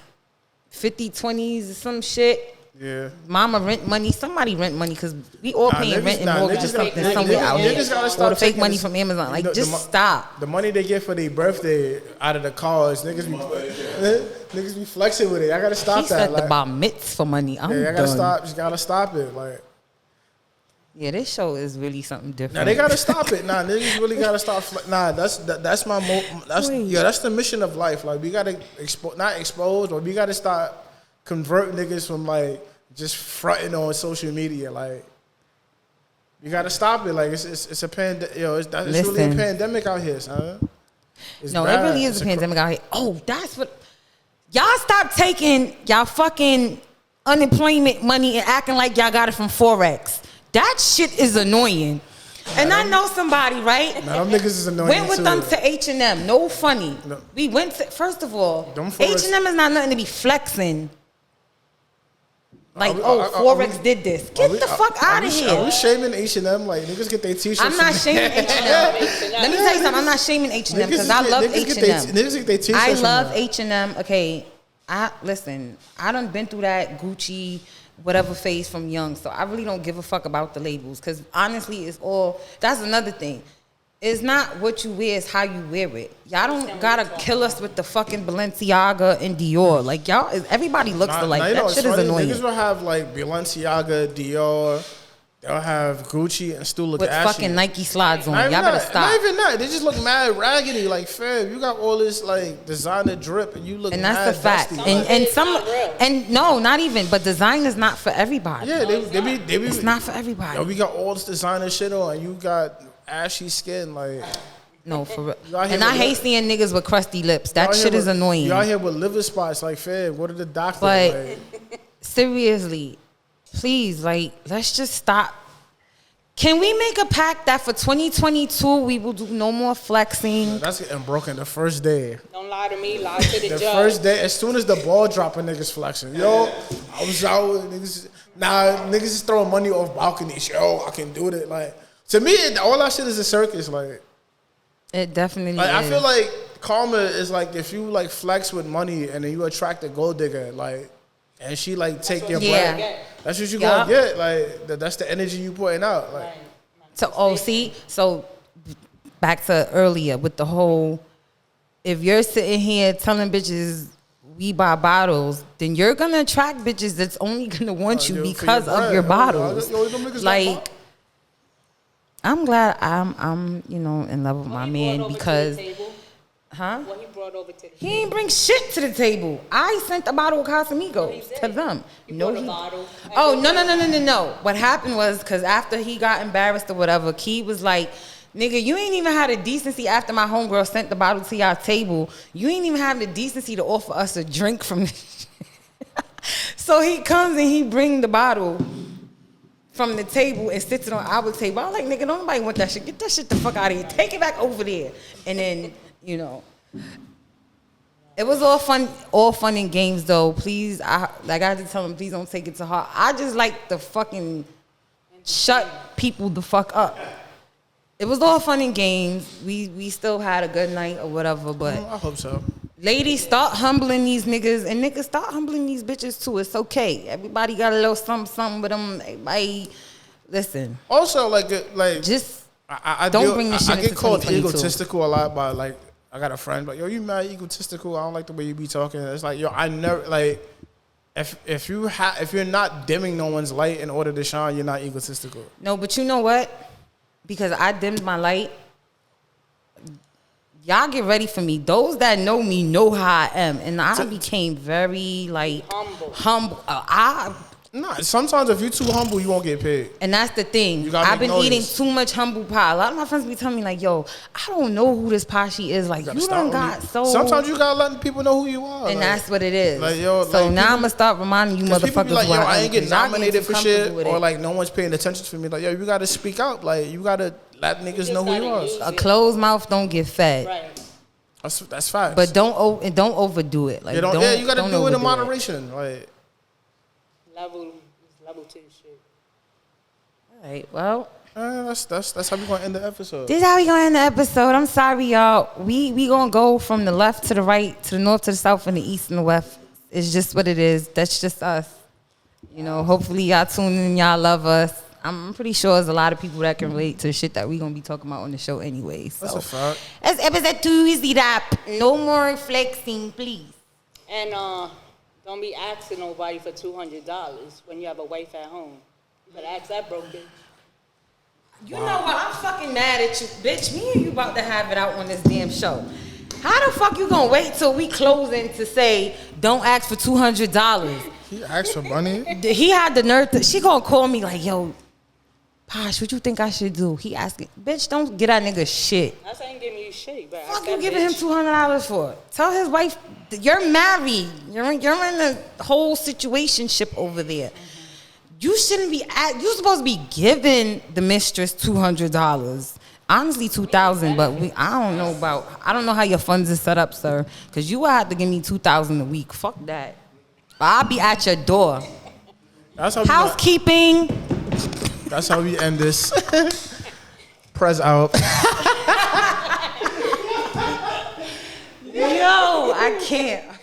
50 20s or some shit.
Yeah.
Mama rent money. Somebody rent money because we all paying rent and mortgage or something
niggas
somewhere out here.
gotta stop
Or the fake
taking
money
this-
from Amazon. Like,
the
just stop.
The money they get for their birthday out of the cars, niggas be flexing with it. I gotta stop
He
that.
said the bar mitzvah money. I'm
I
done.
gotta stop. Just gotta stop it. Like,
Yeah, this show is really something different.
now they gotta stop it. Nah, niggas really gotta stop. That's my that's the mission of life. Like, we gotta not expose, but we gotta start convert niggas from like just fronting on social media. Like, you gotta stop it. Like, it's a it's really a pandemic out here, son. It's
No,
bad.
it really is a pandemic out here. Oh, that's what. Y'all stop taking y'all fucking unemployment money and acting like y'all got it from Forex. That shit is annoying. And I know somebody, right?
Nah, them niggas is annoying
Went with
too.
them to H&M. No funny.
No.
We went to, first of all,
Them Forex-
H&M is not nothing to be flexing. Like,
Are
Forex
we-
did this. Get the fuck out of here.
Are we shaming H&M? Like, niggas get their t-shirts.
I'm not
from-
shaming H&M. Let me tell you something. I'm not shaming H&M because I love
Niggas get
H&M.
niggas get their t-shirts
I
from
love
them.
H&M. Okay, listen. I done been through that Gucci whatever phase from young, so I really don't give a fuck about the labels because honestly, it's all. That's another thing. It's not what you wear; it's how you wear it. Y'all don't gotta kill us with the fucking Balenciaga and Dior. Like y'all, everybody looks alike.
you know
That
what's
shit is
funny?
annoying.
Niggas will have like Balenciaga, Dior. They'll have Gucci and still look
With
ashy.
fucking Nike slides on.
Not even
Y'all better
that.
stop.
Not even that. They just look mad raggedy. Like, fam, you got all this like designer drip, and you look.
And
mad
that's the fact.
dusty.
And
It's
some
not real.
and no, not even. But design is not for everybody.
Yeah, they be.
It's not for everybody.
Yo, we got all this designer shit on, and you got ashy skin. Like,
No, for real.
Y'all here
And I
with
hate
lip-
seeing niggas with crusty lips. That
y'all here
shit is
with-
annoying.
Y'all here with liver spots. Like, fam, what are the doctors?
But
like,
seriously, please, like, let's just stop. Can we make a pact that for 2022 we will do no more flexing?
that's getting broken the first day.
Don't lie to me, lie to the
The
judge.
first day, as soon as the ball drop, a niggas flexing. Yo, I was out with niggas. Nah, niggas is throwing money off balconies. Yo, I can do it. Like, to me, all that shit is a circus. Like
It definitely is.
I feel like karma is like if you like flex with money and then you attract a gold digger, like, and she like take your
Yeah.
bread. That's what you
Yeah.
gonna get. Like, that's the energy you putting out. Like,
So back to earlier with the whole, if you're sitting here telling bitches we buy bottles, then you're gonna attract bitches that's only gonna want you
for
because
your
of
bread.
your
Yo,
bottles.
yo, them niggas got
Like,
bottles.
I'm glad I'm in love with my man because, huh?
What he brought over to the
He ain't bring shit to the table. I sent a bottle of Casamigos to them.
brought a bottle.
Oh, no. What happened was, because after he got embarrassed or whatever, Key was like, nigga, you ain't even had the decency after my homegirl sent the bottle to y'all table. You ain't even have the decency to offer us a drink from this shit. So he comes and he bring the bottle from the table and sits it on our table. I'm like, nigga, don't nobody want that shit. Get that shit the fuck out of here. Take it back over there. And then, it was all fun and games though. Please, I had to tell him, please don't take it to heart. I just like to fucking shut people the fuck up. It was all fun and games. We still had a good night or whatever, but
I hope so.
ladies, start humbling these niggas, and niggas start humbling these bitches too. It's okay. Everybody got a little something with them. Everybody, listen.
Also, like
Just
I
don't bring this shit
I
into
get called
2022.
egotistical a lot by like I got a friend, but yo, you mad egotistical? I don't like the way you be talking. It's like, yo, I never like if you're not dimming no one's light in order to shine, you're not egotistical.
no, but you know what? Because I dimmed my light. Y'all get ready for me. Those that know me know how I am, and I became very like humble.
Nah, sometimes if you're too humble, you won't get paid.
And that's the thing.
You gotta
I've
make
been eating
noise.
too much humble pie. A lot of my friends be telling me like, "Yo, I don't know who this Poshii is." Like, you done got so.
Sometimes you gotta let people know who you are.
And
like,
that's what it is.
Like, yo,
so
like,
now
people-
I'm gonna start reminding you
Cause people
motherfuckers
be like,
who
yo, I
am,
ain't get
'cause y'all
nominated
too
for shit,
comfortable with
or
it.
like no one's paying attention to me. Like, yo, you gotta speak up. Like, you gotta let niggas know who you
gotta
are.
use
A closed mouth don't get fed.
Right.
That's facts.
But don't overdo it. Like,
you
don't,
you gotta
don't
do it in
overdo
moderation. Like,
Level to the shit.
All right, well.
that's how we gonna end the episode.
This is how we gonna end the episode. I'm sorry, y'all. We gonna go from the left to the right, to the north to the south, and the east and the west. It's just what it is. That's just us. You know, hopefully y'all tune in, y'all love us. I'm pretty sure there's a lot of people that can relate to the shit that we gonna be talking about on the show anyway. So
That's a fact.
that's episode 2. Easy rap. No more flexing, please.
And don't be asking nobody for $200 when you have a wife at home. You better ask that broke bitch.
You know what? I'm fucking mad at you, bitch. Me and you about to have it out on this damn show. How the fuck you gonna wait till we closing to say don't ask for $200?
He asked for money.
He had the nerve. She gonna call me like, yo, Posh, what you think I should do? He asking, bitch, don't get that nigga shit.
I ain't giving you shit, but
Fuck you giving him $200 for? Tell his wife you're married. You're in a whole situationship over there. You shouldn't be. You supposed to be giving the mistress $200. Honestly, $2,000, but I don't know how your funds is set up, sir. Cause you will have to give me $2,000 a week. Fuck that. I'll be at your door.
That's how
Housekeeping.
That's how we end this. Prez out.
Yo, I can't.